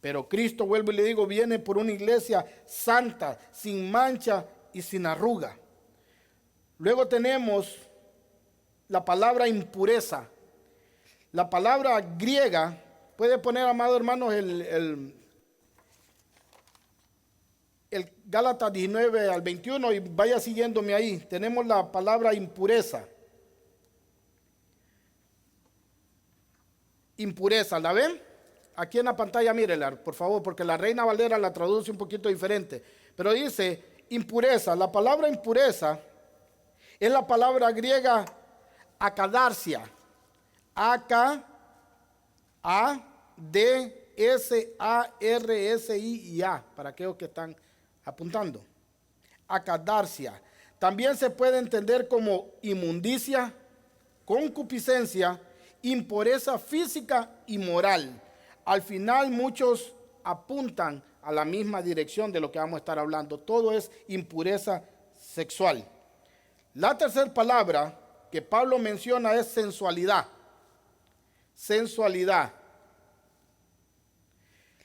Pero Cristo, vuelvo y le digo, viene por una iglesia santa, sin mancha y sin arruga. Luego tenemos la palabra impureza. La palabra griega, puede poner, amado hermanos, el Gálatas 19 al 21 y vaya siguiéndome ahí. Tenemos la palabra impureza. Impureza, ¿la ven? Aquí en la pantalla, mírela, por favor, porque la Reina Valera la traduce un poquito diferente. Pero dice impureza. La palabra impureza es la palabra griega akadarsia. A-K-A-D-S-A-R-S-I-A, para aquellos que están apuntando. Akadarsia. También se puede entender como inmundicia, concupiscencia, impureza física y moral. Al final muchos apuntan a la misma dirección de lo que vamos a estar hablando. Todo es impureza sexual. La tercera palabra que Pablo menciona es sensualidad. Sensualidad.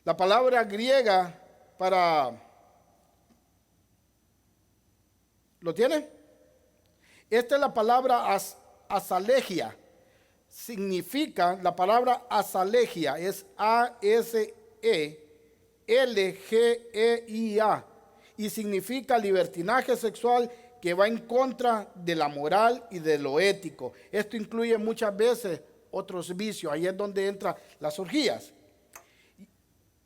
La palabra griega para... ¿Lo tiene? Esta es la palabra asalegia. Significa, la palabra asalegia es A-S-E-L-G-E-I-A y significa libertinaje sexual que va en contra de la moral y de lo ético. Esto incluye muchas veces otros vicios, ahí es donde entran las orgías.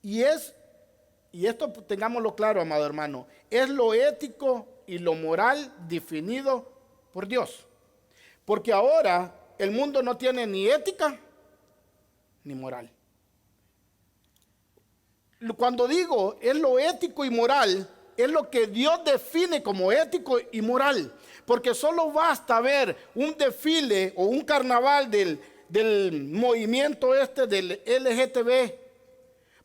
Y esto tengámoslo claro, amado hermano, es lo ético y lo moral definido por Dios. Porque ahora el mundo no tiene ni ética ni moral. Cuando digo es lo ético y moral, es lo que Dios define como ético y moral. Porque solo basta ver un desfile o un carnaval del movimiento del LGTB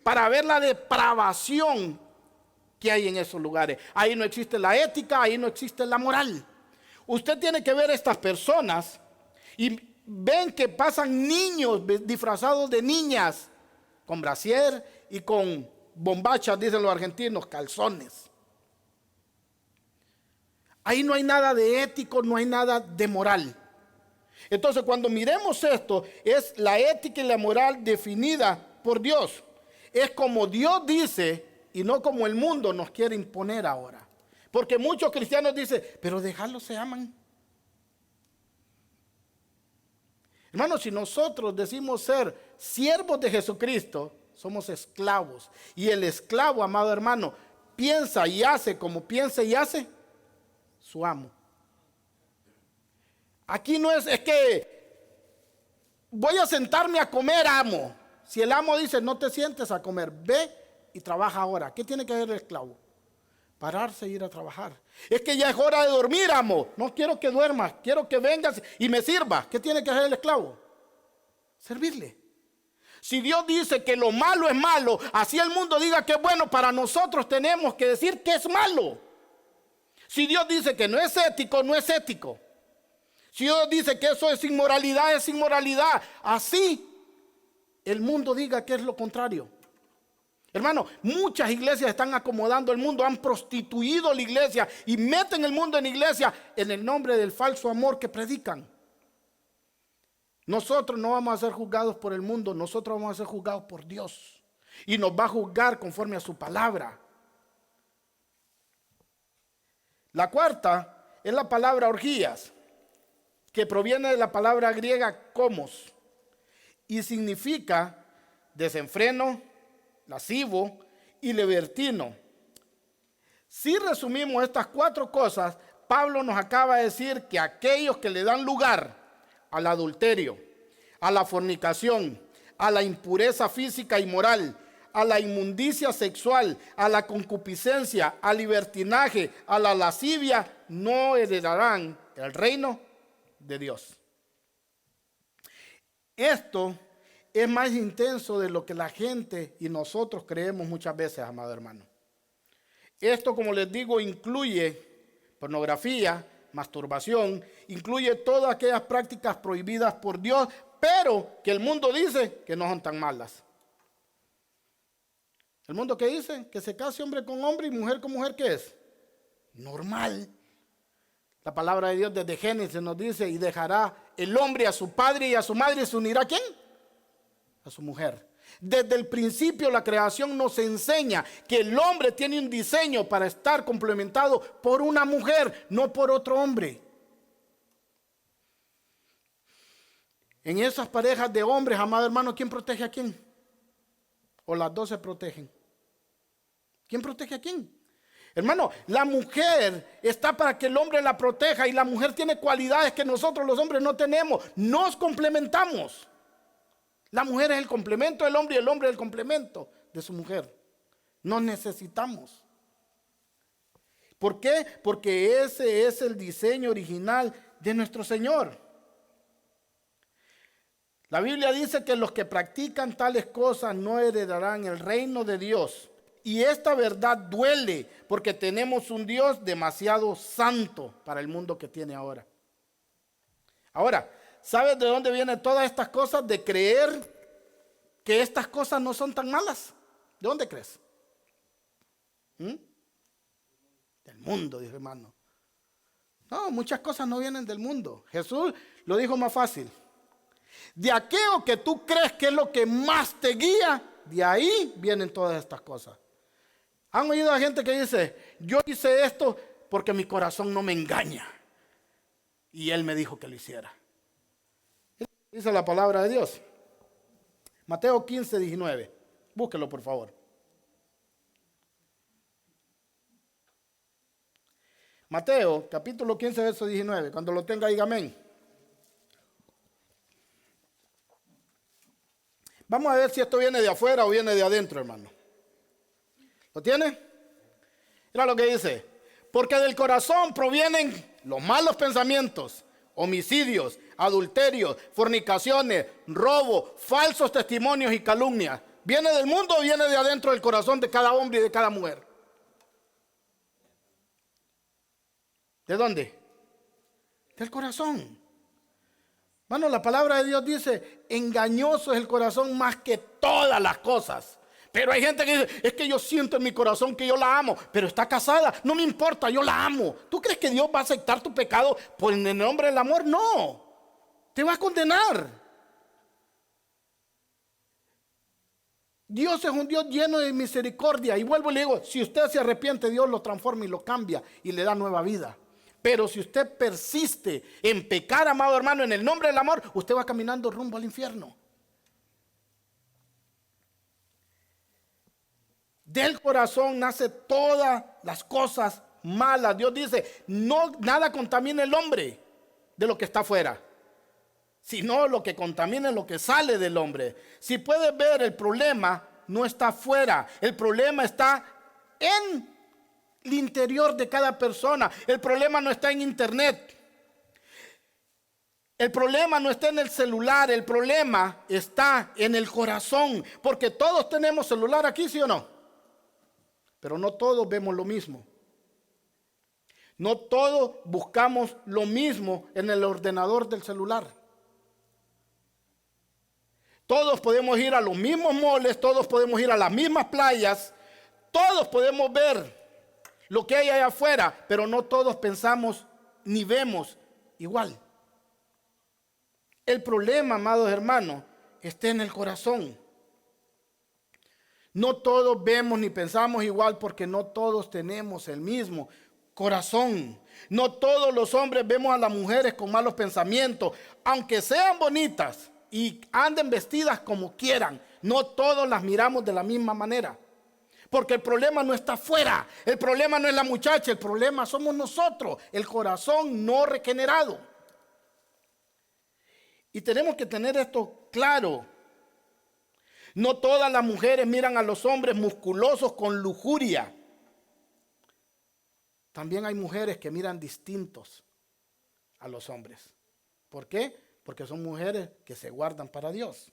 para ver la depravación que hay en esos lugares. Ahí no existe la ética, ahí no existe la moral. Usted tiene que ver a estas personas y ven que pasan niños disfrazados de niñas con brasier y con bombachas, dicen los argentinos, calzones. Ahí no hay nada de ético, no hay nada de moral. Entonces, cuando miremos esto, es la ética y la moral definida por Dios. Es como Dios dice y no como el mundo nos quiere imponer ahora. Porque muchos cristianos dicen, pero déjalos se aman. Hermanos, si nosotros decimos ser siervos de Jesucristo, somos esclavos. Y el esclavo, amado hermano, piensa y hace como piensa y hace su amo. Aquí no es que voy a sentarme a comer, amo. Si el amo dice, no te sientes a comer, ve y trabaja ahora. ¿Qué tiene que hacer el esclavo? Pararse e ir a trabajar. Es que ya es hora de dormir, amo. No quiero que duermas, quiero que vengas y me sirvas. ¿Qué tiene que hacer el esclavo? Servirle. Si Dios dice que lo malo es malo, así el mundo diga que es bueno, para nosotros tenemos que decir que es malo. Si Dios dice que no es ético, no es ético. Si Dios dice que eso es inmoralidad, es inmoralidad. Así el mundo diga que es lo contrario. Hermano, muchas iglesias están acomodando el mundo, han prostituido la iglesia y meten el mundo en iglesia en el nombre del falso amor que predican. Nosotros no vamos a ser juzgados por el mundo, nosotros vamos a ser juzgados por Dios. Y nos va a juzgar conforme a su palabra. La cuarta es la palabra orgías, que proviene de la palabra griega komos y significa desenfreno, lascivo y libertino. Si resumimos estas cuatro cosas, Pablo nos acaba de decir que aquellos que le dan lugar al adulterio, a la fornicación, a la impureza física y moral, a la inmundicia sexual, a la concupiscencia, al libertinaje, a la lascivia, no heredarán el reino de Dios. Esto es más intenso de lo que la gente y nosotros creemos muchas veces, amado hermano. Esto, como les digo, incluye pornografía, masturbación, incluye todas aquellas prácticas prohibidas por Dios, pero que el mundo dice que no son tan malas. ¿El mundo qué dice? Que se case hombre con hombre y mujer con mujer, ¿qué es? Normal. La palabra de Dios desde Génesis nos dice, y dejará el hombre a su padre y a su madre, y se unirá ¿a quién? A su mujer. Desde el principio la creación nos enseña que el hombre tiene un diseño para estar complementado por una mujer, no por otro hombre. En esas parejas de hombres, amado hermano, ¿quién protege a quién? ¿O las dos se protegen? ¿Quién protege a quién? Hermano, la mujer está para que el hombre la proteja y la mujer tiene cualidades que nosotros los hombres no tenemos. Nos complementamos. La mujer es el complemento del hombre y el hombre es el complemento de su mujer. Nos necesitamos. ¿Por qué? Porque ese es el diseño original de nuestro Señor. La Biblia dice que los que practican tales cosas no heredarán el reino de Dios. Y esta verdad duele porque tenemos un Dios demasiado santo para el mundo que tiene ahora. Ahora, ¿sabes de dónde vienen todas estas cosas? De creer que estas cosas no son tan malas. ¿De dónde crees? Del mundo, dijo hermano. No, muchas cosas no vienen del mundo. Jesús lo dijo más fácil. De aquello que tú crees que es lo que más te guía, de ahí vienen todas estas cosas. ¿Han oído a gente que dice, yo hice esto porque mi corazón no me engaña? Y él me dijo que lo hiciera. Dice la palabra de Dios. Mateo 15, 19. Búsquelo, por favor. Mateo, capítulo 15, verso 19. Cuando lo tenga, diga amén. Vamos a ver si esto viene de afuera o viene de adentro, hermano. ¿Lo tiene? Mira lo que dice. Porque del corazón provienen los malos pensamientos, homicidios, adulterios, fornicaciones, robo, falsos testimonios y calumnias. ¿Viene del mundo o viene de adentro del corazón de cada hombre y de cada mujer? ¿De dónde? Del corazón. Bueno, la palabra de Dios dice, engañoso es el corazón más que todas las cosas. Pero hay gente que dice, es que yo siento en mi corazón que yo la amo, pero está casada, no me importa, yo la amo. ¿Tú crees que Dios va a aceptar tu pecado por en el nombre del amor? No, te va a condenar. Dios es un Dios lleno de misericordia. Y vuelvo y le digo, si usted se arrepiente, Dios lo transforma y lo cambia y le da nueva vida. Pero si usted persiste en pecar, amado hermano, en el nombre del amor, usted va caminando rumbo al infierno. Del corazón nace todas las cosas malas. Dios dice, no, nada contamina el hombre de lo que está afuera, sino lo que contamina es lo que sale del hombre. Si puedes ver, el problema no está afuera, el problema está en el interior de cada persona. El problema no está en internet, el problema no está en el celular, el problema está en el corazón. Porque todos tenemos celular aquí, ¿sí o no? Pero no todos vemos lo mismo. No todos buscamos lo mismo en el ordenador del celular. Todos podemos ir a los mismos moles, todos podemos ir a las mismas playas, todos podemos ver lo que hay allá afuera, pero no todos pensamos ni vemos igual. El problema, amados hermanos, está en el corazón. No todos vemos ni pensamos igual porque no todos tenemos el mismo corazón. No todos los hombres vemos a las mujeres con malos pensamientos, aunque sean bonitas y anden vestidas como quieran. No todos las miramos de la misma manera. Porque el problema no está afuera, el problema no es la muchacha, el problema somos nosotros, el corazón no regenerado. Y tenemos que tener esto claro. No todas las mujeres miran a los hombres musculosos con lujuria. También hay mujeres que miran distintos a los hombres. ¿Por qué? Porque son mujeres que se guardan para Dios.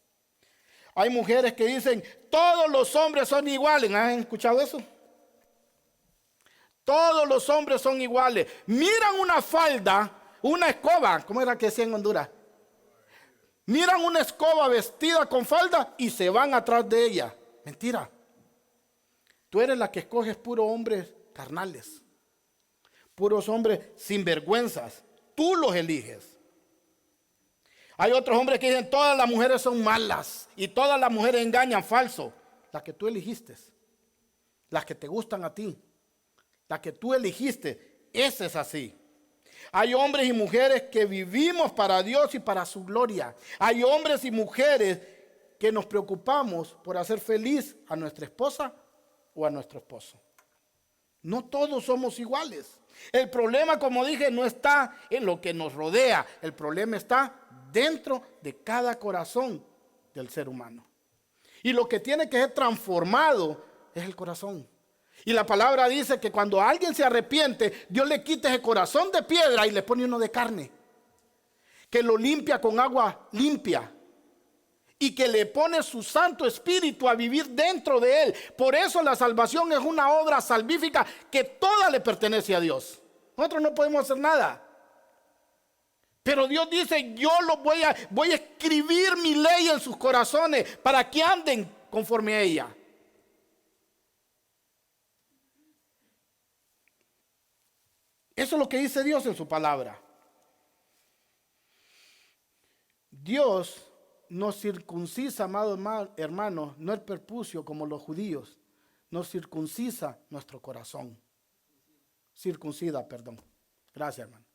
Hay mujeres que dicen, todos los hombres son iguales. ¿Han escuchado eso? Todos los hombres son iguales. Miran una falda, una escoba, ¿cómo era que decía en Honduras? Miran una escoba vestida con falda y se van atrás de ella. Mentira. Tú eres la que escoges puros hombres carnales, puros hombres sinvergüenzas. Tú los eliges. Hay otros hombres que dicen, todas las mujeres son malas y todas las mujeres engañan, falso. Las que tú elegiste, las que te gustan a ti, las que tú elegiste, ese es así. Hay hombres y mujeres que vivimos para Dios y para su gloria. Hay hombres y mujeres que nos preocupamos por hacer feliz a nuestra esposa o a nuestro esposo. No todos somos iguales. El problema, como dije, no está en lo que nos rodea. El problema está dentro de cada corazón del ser humano. Y lo que tiene que ser transformado es el corazón. Y la palabra dice que cuando alguien se arrepiente, Dios le quita ese corazón de piedra y le pone uno de carne, que lo limpia con agua limpia y que le pone su Santo Espíritu a vivir dentro de él. Por eso la salvación es una obra salvífica que toda le pertenece a Dios. Nosotros no podemos hacer nada. Pero Dios dice, yo voy a escribir mi ley en sus corazones para que anden conforme a ella. Eso es lo que dice Dios en su palabra. Dios nos circuncisa, amados hermanos, no el prepucio como los judíos. Nos circuncisa nuestro corazón. Circuncida, perdón. Gracias, hermano.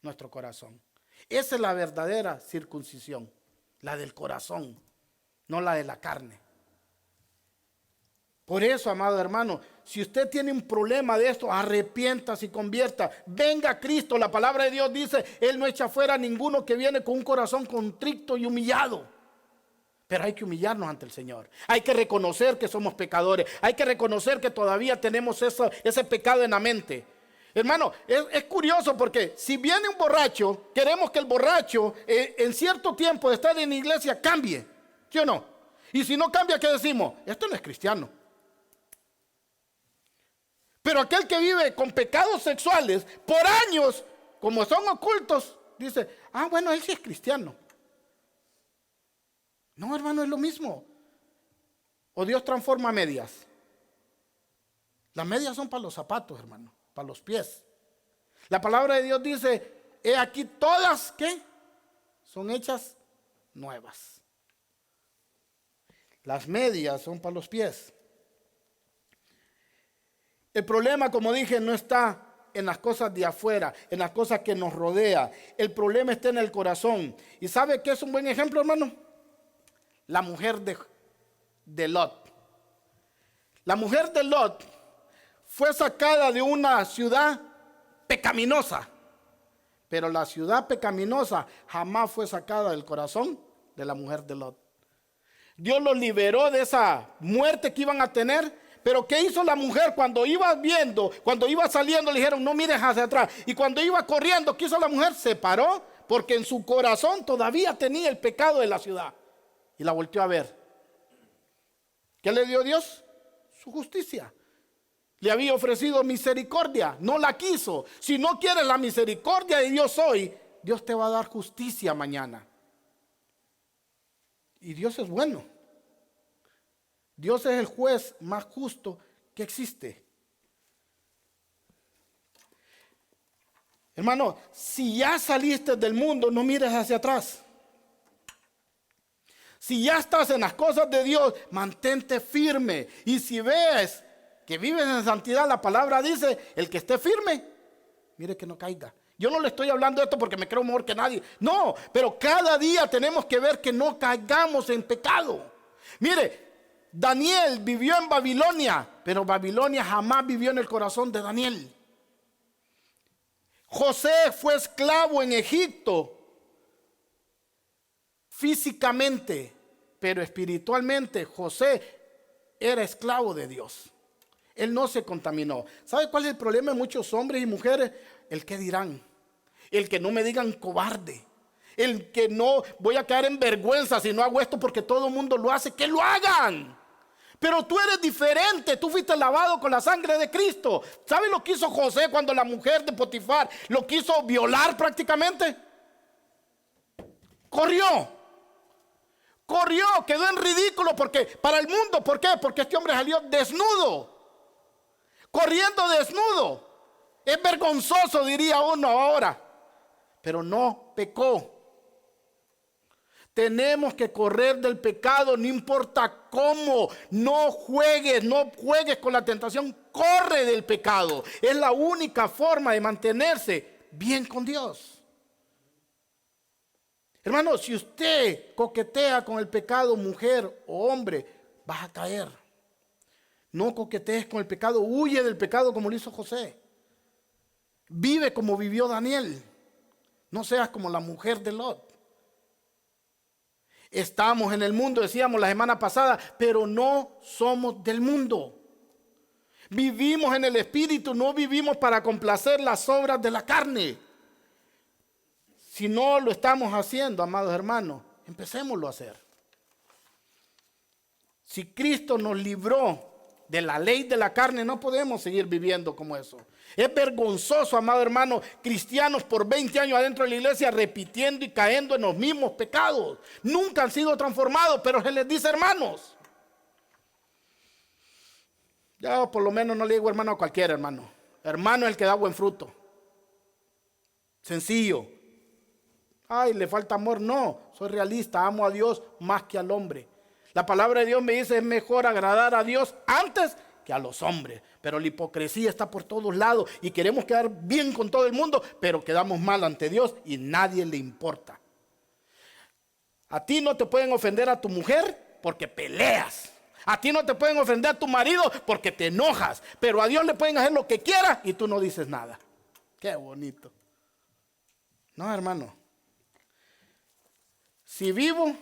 Nuestro corazón. Esa es la verdadera circuncisión. La del corazón, no la de la carne. Por eso, amado hermano, si usted tiene un problema de esto, arrepiéntase y convierta. Venga a Cristo. La palabra de Dios dice, Él no echa fuera a ninguno que viene con un corazón contrito y humillado. Pero hay que humillarnos ante el Señor. Hay que reconocer que somos pecadores. Hay que reconocer que todavía tenemos ese pecado en la mente. Hermano, es curioso porque si viene un borracho, queremos que el borracho en cierto tiempo de estar en la iglesia cambie. ¿Sí o no? Y si no cambia, ¿qué decimos? Esto no es cristiano. Pero aquel que vive con pecados sexuales por años, como son ocultos, dice, bueno, él sí es cristiano. No, hermano, es lo mismo. ¿O Dios transforma medias? Las medias son para los zapatos, hermano, para los pies. La palabra de Dios dice, he aquí todas, ¿qué? Son hechas nuevas. Las medias son para los pies. El problema, como dije, no está en las cosas de afuera, en las cosas que nos rodea. El problema está en el corazón. ¿Y sabe qué es un buen ejemplo, hermano? La mujer de Lot. La mujer de Lot fue sacada de una ciudad pecaminosa, pero la ciudad pecaminosa jamás fue sacada del corazón de la mujer de Lot. Dios los liberó de esa muerte que iban a tener. Pero ¿qué hizo la mujer cuando iba viendo, cuando iba saliendo? Le dijeron, no mires hacia atrás. Y cuando iba corriendo, ¿qué hizo la mujer? Se paró porque en su corazón todavía tenía el pecado de la ciudad. Y la volteó a ver. ¿Qué le dio Dios? Su justicia. Le había ofrecido misericordia, no la quiso. Si no quieres la misericordia de Dios hoy, Dios te va a dar justicia mañana. Y Dios es bueno. Dios es el juez más justo que existe. Hermano, si ya saliste del mundo, no mires hacia atrás. Si ya estás en las cosas de Dios, mantente firme. Y si ves que vives en santidad, la palabra dice, el que esté firme, mire que no caiga. Yo no le estoy hablando de esto porque me creo mejor que nadie. No, pero cada día tenemos que ver que no caigamos en pecado. Mire, Daniel vivió en Babilonia, pero Babilonia jamás vivió en el corazón de Daniel. José fue esclavo en Egipto, físicamente, pero espiritualmente José era esclavo de Dios. Él no se contaminó. ¿Sabe cuál es el problema de muchos hombres y mujeres? El que dirán, el que no me digan cobarde, el que no voy a caer en vergüenza si no hago esto porque todo el mundo lo hace. Que lo hagan. Pero tú eres diferente, tú fuiste lavado con la sangre de Cristo. ¿Sabe lo que hizo José cuando la mujer de Potifar lo quiso violar prácticamente? Corrió, quedó en ridículo porque para el mundo. ¿Por qué? Porque este hombre salió desnudo, corriendo desnudo. Es vergonzoso, diría uno ahora, pero no pecó. Tenemos que correr del pecado, no importa cómo. No juegues con la tentación. Corre del pecado. Es la única forma de mantenerse bien con Dios. Hermano, si usted coquetea con el pecado, mujer o hombre, vas a caer. No coquetees con el pecado, huye del pecado como lo hizo José. Vive como vivió Daniel. No seas como la mujer de Lot. Estamos en el mundo, decíamos la semana pasada, pero no somos del mundo. Vivimos en el Espíritu, no vivimos para complacer las obras de la carne. Si no lo estamos haciendo, amados hermanos, empecémoslo a hacer. Si Cristo nos libró de la ley de la carne, no podemos seguir viviendo como eso. Es vergonzoso, amado hermano, cristianos por 20 años adentro de la iglesia repitiendo y cayendo en los mismos pecados. Nunca han sido transformados, pero se les dice hermanos. Yo por lo menos no le digo hermano a cualquier hermano. Hermano es el que da buen fruto. Sencillo. Ay, le falta amor. No, soy realista, amo a Dios más que al hombre. La palabra de Dios me dice, es mejor agradar a Dios antes que a los hombres. Pero la hipocresía está por todos lados y queremos quedar bien con todo el mundo, pero quedamos mal ante Dios y nadie le importa. A ti no te pueden ofender a tu mujer porque peleas. A ti no te pueden ofender a tu marido porque te enojas. Pero a Dios le pueden hacer lo que quiera y tú no dices nada. Qué bonito. No, hermano. Si vivo,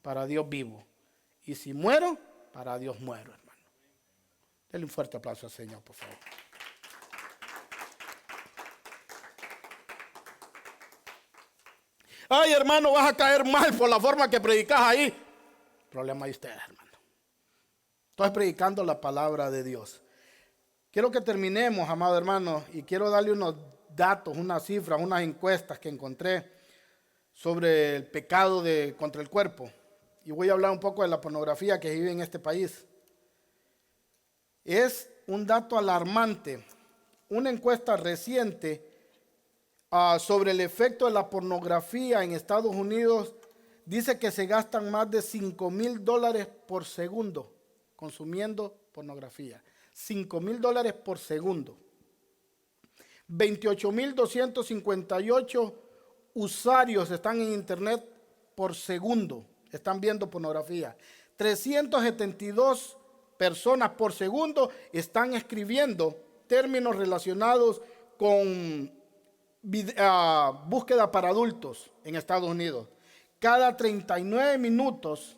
para Dios vivo. Y si muero, para Dios muero, hermano. Denle un fuerte aplauso al Señor, por favor. Ay, hermano, vas a caer mal por la forma que predicas ahí. Problema de ustedes, hermano. Estoy predicando la palabra de Dios. Quiero que terminemos, amado hermano, y quiero darle unos datos, unas cifras, unas encuestas que encontré sobre el pecado contra el cuerpo. y voy a hablar un poco de la pornografía que vive en este país. Es un dato alarmante. Una encuesta reciente sobre el efecto de la pornografía en Estados Unidos dice que se gastan más de $5,000 por segundo consumiendo pornografía. $5,000 por segundo. 28,258 usuarios están en internet por segundo, están viendo pornografía. 372 personas por segundo están escribiendo términos relacionados con búsqueda para adultos en Estados Unidos. Cada 39 minutos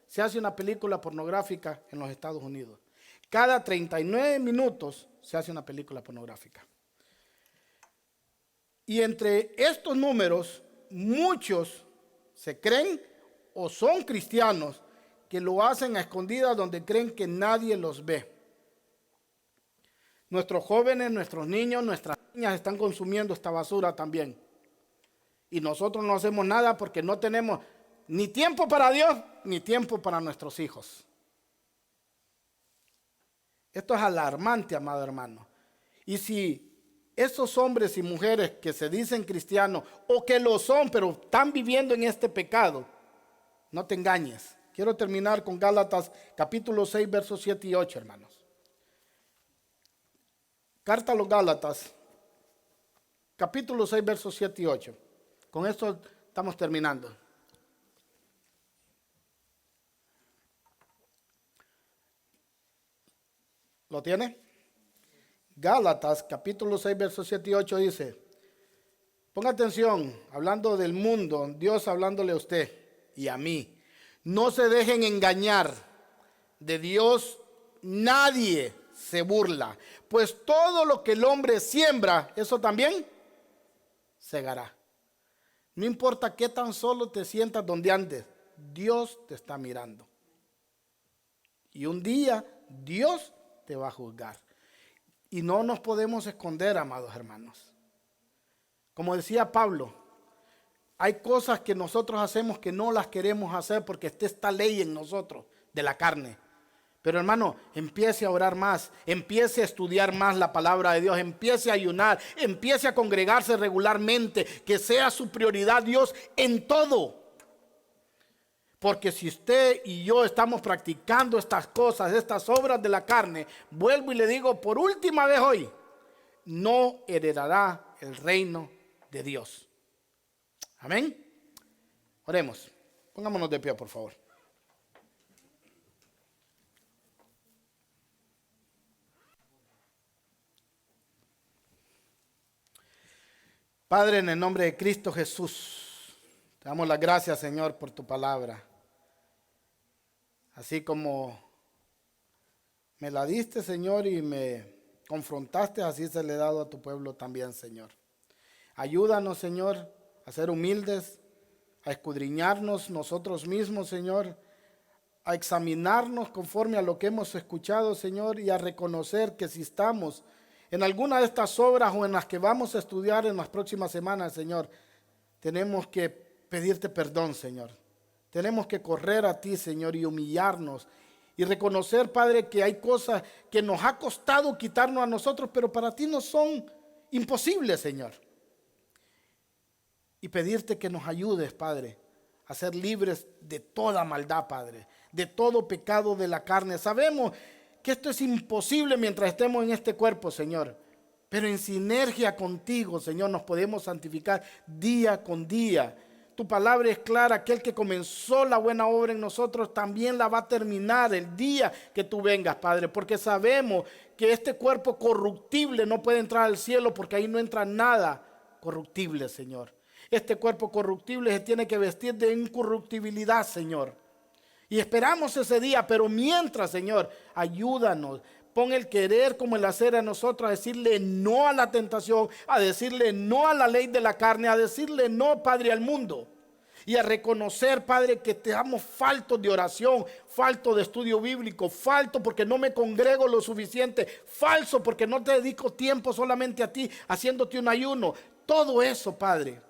se hace una película pornográfica en los Estados Unidos. Cada 39 minutos se hace una película pornográfica. Y entre estos números, muchos se creen o son cristianos que lo hacen a escondidas donde creen que nadie los ve. Nuestros jóvenes, nuestros niños, nuestras niñas están consumiendo esta basura también. Y nosotros no hacemos nada porque no tenemos ni tiempo para Dios ni tiempo para nuestros hijos. Esto es alarmante, amado hermano. Y si esos hombres y mujeres que se dicen cristianos o que lo son, pero están viviendo en este pecado, no te engañes. Quiero terminar con Gálatas capítulo 6, versos 7 y 8, hermanos. Carta a los Gálatas, capítulo 6, versos 7 y 8. Con esto estamos terminando. ¿Lo tiene? Gálatas, capítulo 6, versos 7 y 8 dice, ponga atención, hablando del mundo, Dios hablándole a usted y a mí. No se dejen engañar, de Dios nadie se burla, pues todo lo que el hombre siembra, eso también segará. No importa qué tan solo te sientas donde andes, Dios te está mirando. Y un día Dios te va a juzgar. Y no nos podemos esconder, amados hermanos. Como decía Pablo, hay cosas que nosotros hacemos que no las queremos hacer porque está esta ley en nosotros de la carne. Pero hermano, empiece a orar más, empiece a estudiar más la palabra de Dios, empiece a ayunar, empiece a congregarse regularmente, que sea su prioridad Dios en todo. Porque si usted y yo estamos practicando estas cosas, estas obras de la carne, vuelvo y le digo por última vez hoy, no heredará el reino de Dios. Amén. Oremos. Pongámonos de pie, por favor. Padre, en el nombre de Cristo Jesús, te damos las gracias, Señor, por tu palabra. Así como me la diste, Señor, y me confrontaste, así se le ha dado a tu pueblo también, Señor. Ayúdanos, Señor, a ser humildes, a escudriñarnos nosotros mismos, Señor, a examinarnos conforme a lo que hemos escuchado, Señor, y a reconocer que si estamos en alguna de estas obras o en las que vamos a estudiar en las próximas semanas, Señor, tenemos que pedirte perdón, Señor. Tenemos que correr a ti, Señor, y humillarnos y reconocer, Padre, que hay cosas que nos ha costado quitarnos a nosotros, pero para ti no son imposibles, Señor. Y pedirte que nos ayudes, Padre, a ser libres de toda maldad, Padre, de todo pecado de la carne. Sabemos que esto es imposible mientras estemos en este cuerpo, Señor. Pero en sinergia contigo, Señor, nos podemos santificar día con día. Tu palabra es clara, aquel que comenzó la buena obra en nosotros también la va a terminar el día que tú vengas, Padre. Porque sabemos que este cuerpo corruptible no puede entrar al cielo porque ahí no entra nada corruptible, Señor. Este cuerpo corruptible se tiene que vestir de incorruptibilidad, Señor. Y esperamos ese día, pero mientras, Señor, ayúdanos. Pon el querer como el hacer a nosotros, a decirle no a la tentación, a decirle no a la ley de la carne, a decirle no, Padre, al mundo. Y a reconocer, Padre, que estamos faltos de oración, faltos de estudio bíblico, falto porque no me congrego lo suficiente, falso porque no te dedico tiempo solamente a ti, haciéndote un ayuno. Todo eso, Padre,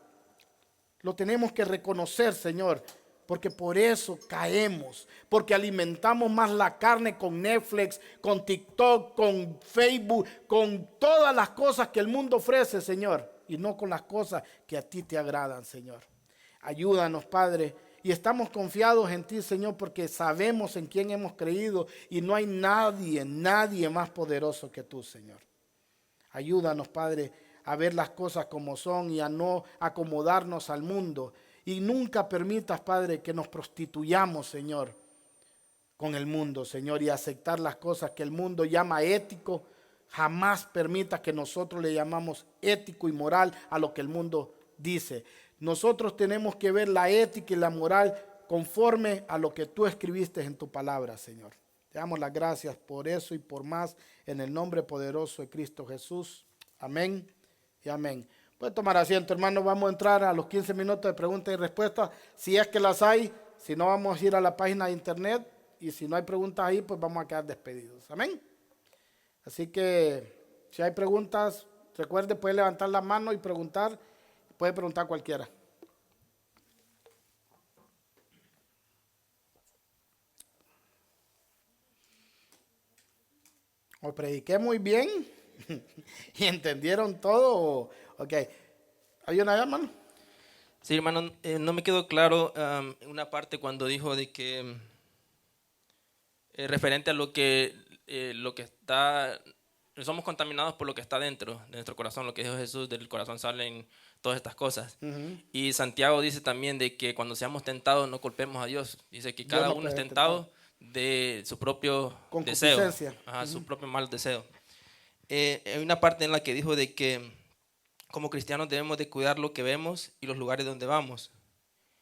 lo tenemos que reconocer, Señor, Porque por eso caemos, porque alimentamos más la carne con Netflix, con TikTok, con Facebook, con todas las cosas que el mundo ofrece, Señor, y no con las cosas que a ti te agradan, Señor. Ayúdanos, Padre, y estamos confiados en ti, Señor, porque sabemos en quién hemos creído y no hay nadie más poderoso que tú, Señor. Ayúdanos, Padre, a ver las cosas como son y a no acomodarnos al mundo. Y nunca permitas, Padre, que nos prostituyamos, Señor, con el mundo, Señor, y aceptar las cosas que el mundo llama ético. Jamás permitas que nosotros le llamamos ético y moral a lo que el mundo dice. Nosotros tenemos que ver la ética y la moral conforme a lo que tú escribiste en tu palabra, Señor. Te damos las gracias por eso y por más en el nombre poderoso de Cristo Jesús. Amén y amén. Puede tomar asiento, hermano. Vamos a entrar a los 15 minutos de preguntas y respuestas. Si es que las hay, si no, vamos a ir a la página de internet. Y si no hay preguntas ahí, pues vamos a quedar despedidos. Amén. Así que si hay preguntas, recuerde, puede levantar la mano y preguntar. Puede preguntar cualquiera. O prediqué muy bien y entendieron todo. Ok. ¿Hay una allá, hermano? Sí, hermano, no me quedó claro una parte cuando dijo de que referente a lo que está, somos contaminados por lo que está dentro de nuestro corazón, lo que dijo Jesús, del corazón salen todas estas cosas. Y Santiago dice también de que cuando seamos tentados no culpemos a Dios. Dice que cada uno es tentado de su propio deseo, su propio mal deseo. Hay una parte en la que dijo de que como cristianos debemos de cuidar lo que vemos y los lugares donde vamos.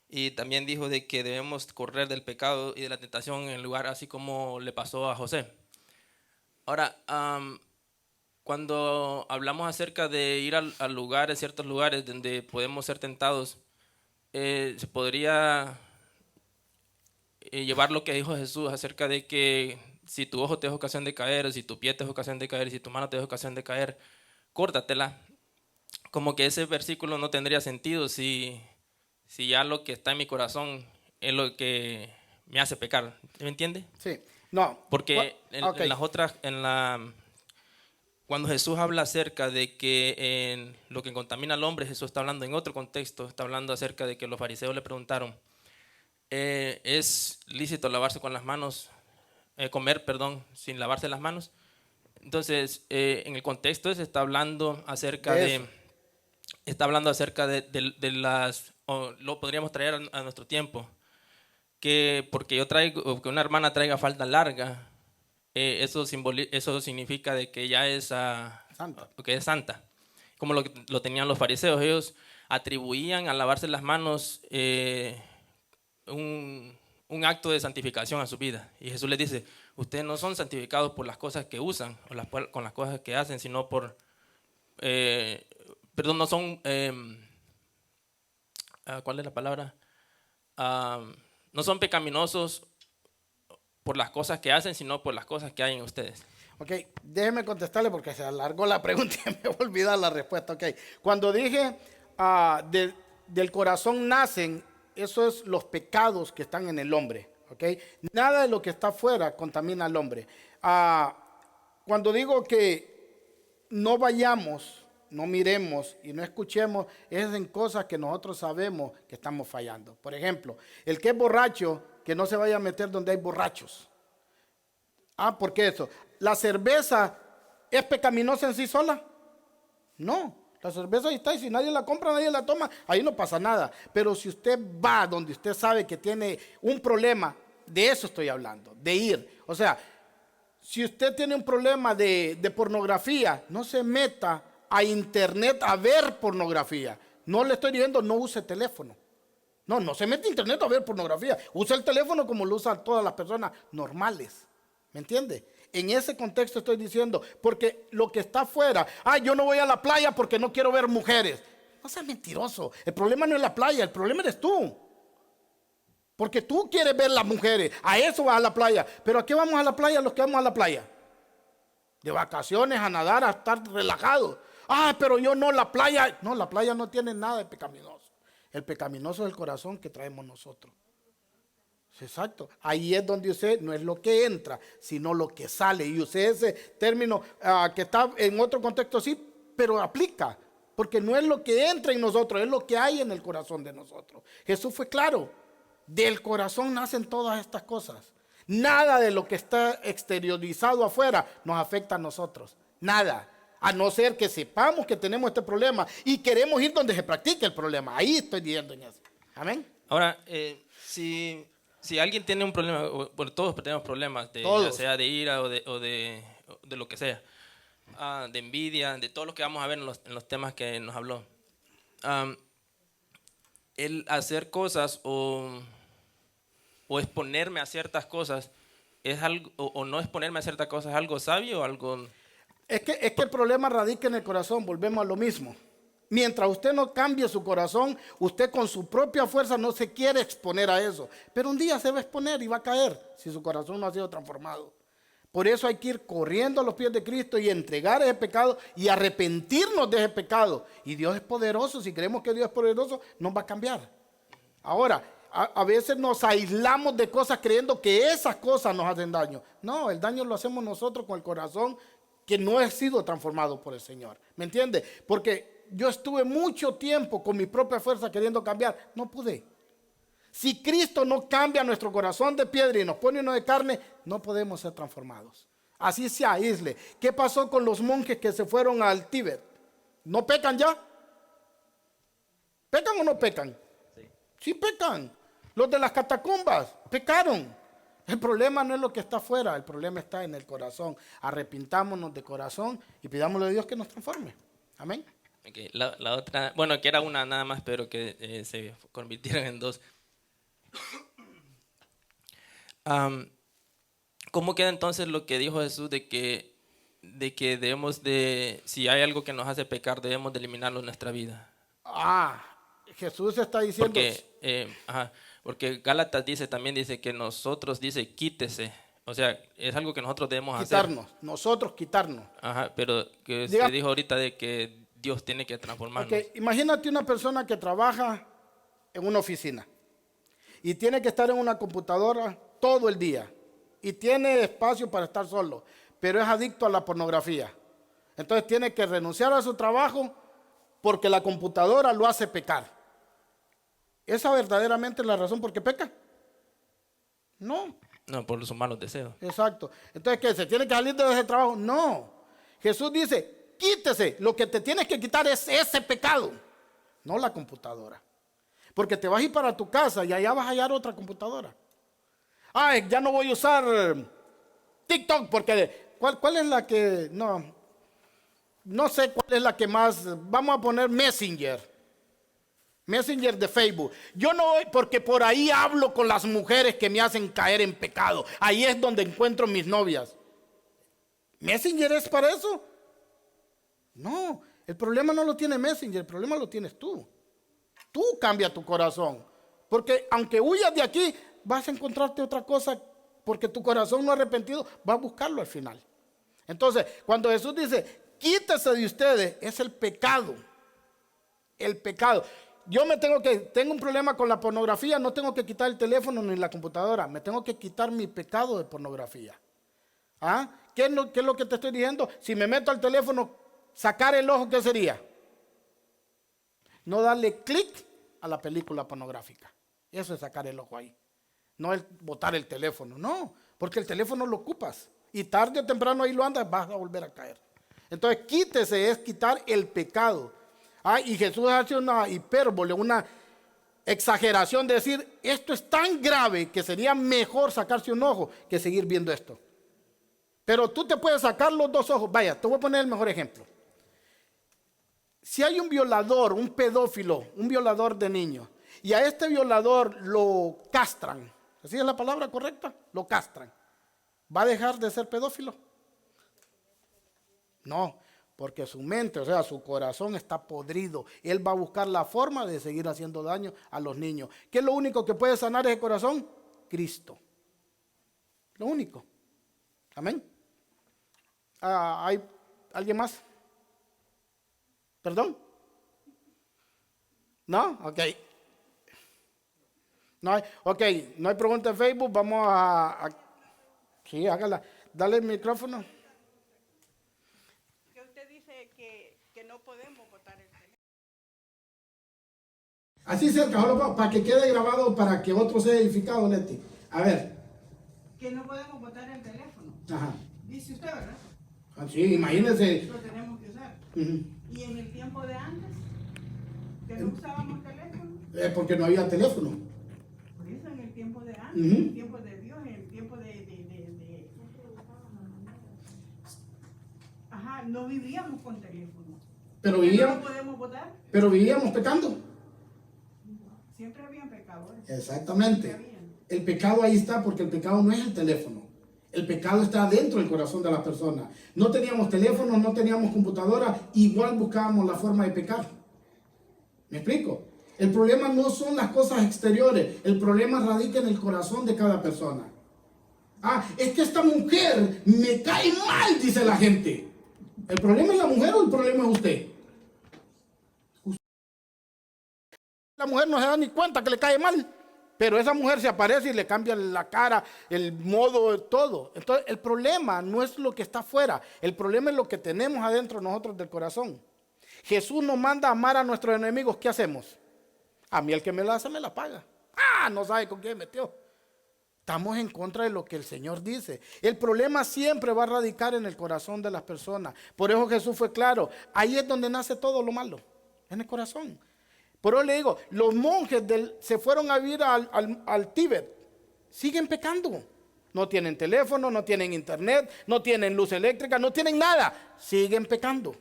Y también dijo de que debemos correr del pecado y de la tentación en el lugar así como le pasó a José. Ahora, cuando hablamos acerca de ir a lugares, ciertos lugares donde podemos ser tentados, se podría llevar lo que dijo Jesús acerca de que si tu ojo te es ocasión de caer, si tu pie te es ocasión de caer, si tu mano te es ocasión de caer, córtatela. Como que ese versículo no tendría sentido si ya lo que está en mi corazón es lo que me hace pecar. ¿Me entiende? Sí. No. Porque en las otras, cuando Jesús habla acerca de que en lo que contamina al hombre, Jesús está hablando en otro contexto, está hablando acerca de que los fariseos le preguntaron, ¿es lícito lavarse con las manos, comer, sin lavarse las manos? Entonces, en el contexto se está hablando acerca de las, o lo podríamos traer a nuestro tiempo, que porque yo traigo, que una hermana traiga falda larga, eso significa de que ella es santa. Que es santa, como lo tenían los fariseos. Ellos atribuían a lavarse las manos un acto de santificación a su vida. Y Jesús les dice, ustedes no son santificados por las cosas que usan o con las cosas que hacen, sino por, no son, ¿cuál es la palabra? No son pecaminosos por las cosas que hacen, sino por las cosas que hay en ustedes. Ok, déjeme contestarle porque se alargó la pregunta y me voy a olvidar la respuesta. Ok, cuando dije del corazón nacen, eso es los pecados que están en el hombre. Ok, nada de lo que está afuera contamina al hombre. Cuando digo que no vayamos, no miremos y no escuchemos, es en cosas que nosotros sabemos que estamos fallando. Por ejemplo, el que es borracho, que no se vaya a meter donde hay borrachos. ¿Por qué eso? ¿La cerveza es pecaminosa en sí sola? No, la cerveza ahí está y si nadie la compra, nadie la toma, ahí no pasa nada. Pero si usted va donde usted sabe que tiene un problema, de eso estoy hablando, de ir. O sea, si usted tiene un problema de pornografía, no se meta a internet a ver pornografía. No le estoy diciendo no use teléfono. No se mete a internet a ver pornografía. Usa el teléfono como lo usan todas las personas normales. ¿Me entiende? En ese contexto estoy diciendo, porque lo que está afuera, yo no voy a la playa porque no quiero ver mujeres. No seas mentiroso. El problema no es la playa, el problema eres tú. Porque tú quieres ver las mujeres, a eso vas a la playa. Pero ¿a qué vamos a la playa los que vamos a la playa? De vacaciones, a nadar, a estar relajados. Pero yo no, la playa. No, la playa no tiene nada de pecaminoso. El pecaminoso es el corazón que traemos nosotros. Exacto. Ahí es donde usted no es lo que entra, sino lo que sale. Y usted ese término que está en otro contexto sí, pero aplica. Porque no es lo que entra en nosotros, es lo que hay en el corazón de nosotros. Jesús fue claro. Del corazón nacen todas estas cosas. Nada de lo que está exteriorizado afuera nos afecta a nosotros. Nada. A no ser que sepamos que tenemos este problema y queremos ir donde se practique el problema. Ahí estoy diciendo en eso. Amén. Ahora, si alguien tiene un problema, bueno, todos tenemos problemas, ya sea de ira o de lo que sea, de envidia, de todo lo que vamos a ver en los temas que nos habló. El hacer cosas o exponerme a ciertas cosas es algo, o no exponerme a ciertas cosas, ¿es algo sabio o algo? Es que el problema radica en el corazón, volvemos a lo mismo. Mientras usted no cambie su corazón, usted con su propia fuerza no se quiere exponer a eso. Pero un día se va a exponer y va a caer si su corazón no ha sido transformado. Por eso hay que ir corriendo a los pies de Cristo y entregar ese pecado y arrepentirnos de ese pecado. Y Dios es poderoso, si creemos que Dios es poderoso, nos va a cambiar. Ahora, a veces nos aislamos de cosas creyendo que esas cosas nos hacen daño. No, el daño lo hacemos nosotros con el corazón que no ha sido transformado por el Señor. ¿Me entiende? Porque yo estuve mucho tiempo con mi propia fuerza queriendo cambiar. No pude. Si Cristo no cambia nuestro corazón de piedra y nos pone uno de carne, no podemos ser transformados. Así se aísle. ¿Qué pasó con los monjes que se fueron al Tíbet? ¿No pecan ya? ¿Pecan o no pecan? Sí pecan. Los de las catacumbas pecaron. El problema no es lo que está afuera, el problema está en el corazón. Arrepintámonos de corazón y pidámosle a Dios que nos transforme. Amén. Okay. La otra, bueno, que era una nada más, pero que se convirtieron en dos. ¿Cómo queda entonces lo que dijo Jesús de que debemos de, si hay algo que nos hace pecar, debemos de eliminarlo en nuestra vida? Jesús está diciendo... Porque Gálatas también dice que nosotros, dice, quítese. O sea, es algo que nosotros debemos quitarnos, hacer. Nosotros quitarnos. Pero que se dijo ahorita de que Dios tiene que transformarnos. Okay, imagínate una persona que trabaja en una oficina y tiene que estar en una computadora todo el día y tiene espacio para estar solo, pero es adicto a la pornografía. Entonces tiene que renunciar a su trabajo porque la computadora lo hace pecar. ¿Esa verdaderamente es la razón por qué peca? No. No, por sus malos deseos. Exacto. Entonces, ¿qué? ¿Se tiene que salir de ese trabajo? No. Jesús dice, quítese. Lo que te tienes que quitar es ese pecado, no la computadora. Porque te vas a ir para tu casa y allá vas a hallar otra computadora. Ya no voy a usar TikTok porque... ¿Cuál es la que...? No sé cuál es la que más... Vamos a poner Messenger de Facebook. Yo no voy porque por ahí hablo con las mujeres que me hacen caer en pecado. Ahí es donde encuentro mis novias. ¿Messenger es para eso? No, el problema no lo tiene Messenger, el problema lo tienes tú. Tú cambia tu corazón. Porque aunque huyas de aquí, vas a encontrarte otra cosa porque tu corazón no arrepentido va a buscarlo al final. Entonces, cuando Jesús dice, quítese de ustedes, es el pecado. El pecado. Yo tengo un problema con la pornografía, no tengo que quitar el teléfono ni la computadora, me tengo que quitar mi pecado de pornografía. ¿Qué es lo que te estoy diciendo? Si me meto al teléfono, sacar el ojo, ¿qué sería? No darle clic a la película pornográfica. Eso es sacar el ojo ahí. No es botar el teléfono, no, porque el teléfono lo ocupas y tarde o temprano ahí lo andas, vas a volver a caer. Entonces, quítese, es quitar el pecado. Y Jesús hace una hipérbole, una exageración de decir, esto es tan grave que sería mejor sacarse un ojo que seguir viendo esto. Pero tú te puedes sacar los dos ojos. Vaya, te voy a poner el mejor ejemplo. Si hay un violador, un pedófilo, un violador de niños, y a este violador lo castran, ¿así es la palabra correcta? Lo castran. ¿Va a dejar de ser pedófilo? No. Porque su mente, o sea, su corazón está podrido. Él va a buscar la forma de seguir haciendo daño a los niños. ¿Qué es lo único que puede sanar ese corazón? Cristo. Lo único. Amén. ¿Hay alguien más? ¿Perdón? ¿No? Ok. No hay, ok, no hay pregunta en Facebook, vamos sí, hágala. Dale el micrófono. Que usted dice que no podemos votar el teléfono. Así cerca, solo para que quede grabado, para que otro sea edificado, Leti. A ver. Que no podemos votar el teléfono. Ajá. Dice usted, ¿verdad? Sí, imagínese. Lo tenemos que usar. Ujú. Y en el tiempo de antes, que no usábamos teléfono. Porque no había teléfono. Por eso en el tiempo de antes, Ujú. en el tiempo de Dios, en el tiempo Ajá, no vivíamos con teléfono. Pero ¿No vivíamos, podemos votar? pero vivíamos pecando. Siempre habían pecadores. Exactamente. Siempre habían. El pecado ahí está porque el pecado no es el teléfono. El pecado está dentro del corazón de la persona. No teníamos teléfono, no teníamos computadora, igual buscábamos la forma de pecar. ¿Me explico? El problema no son las cosas exteriores, el problema radica en el corazón de cada persona. Ah, es que esta mujer me cae mal, dice la gente. ¿El problema es la mujer o el problema es usted? La mujer no se da ni cuenta que le cae mal, pero esa mujer se aparece y le cambia la cara, el modo, todo. Entonces, el problema no es lo que está afuera, el problema es lo que tenemos adentro nosotros del corazón. Jesús nos manda a amar a nuestros enemigos, ¿qué hacemos? A mí el que me la hace me la paga. Ah, no sabe con quién metió. Estamos en contra de lo que el Señor dice. El problema siempre va a radicar en el corazón de las personas. Por eso Jesús fue claro. Ahí es donde nace todo lo malo, en el corazón. Por eso le digo, los monjes se fueron a vivir al Tíbet. Siguen pecando. No tienen teléfono, no tienen internet, no tienen luz eléctrica, no tienen nada. Siguen pecando.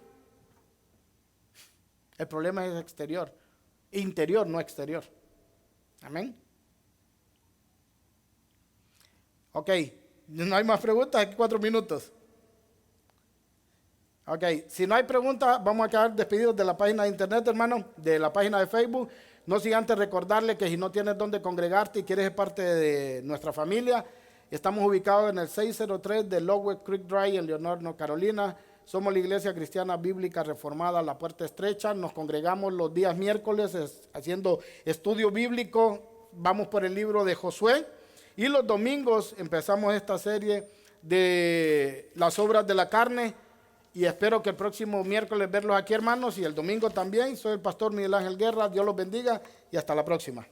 El problema es exterior. Interior, no exterior. Amén. Ok, no hay más preguntas, aquí 4 minutos. Ok, si no hay preguntas, vamos a quedar despedidos de la página de internet, hermano, de la página de Facebook. No sin antes recordarle que si no tienes dónde congregarte y quieres ser parte de nuestra familia, estamos ubicados en el 603 de Lowell Creek Drive en Leonard, North Carolina. Somos la Iglesia Cristiana Bíblica Reformada La Puerta Estrecha. Nos congregamos los días miércoles haciendo estudio bíblico. Vamos por el libro de Josué. Y los domingos empezamos esta serie de las obras de la carne. Y espero que el próximo miércoles verlos aquí, hermanos. Y el domingo también. Soy el pastor Miguel Ángel Guerra. Dios los bendiga y hasta la próxima.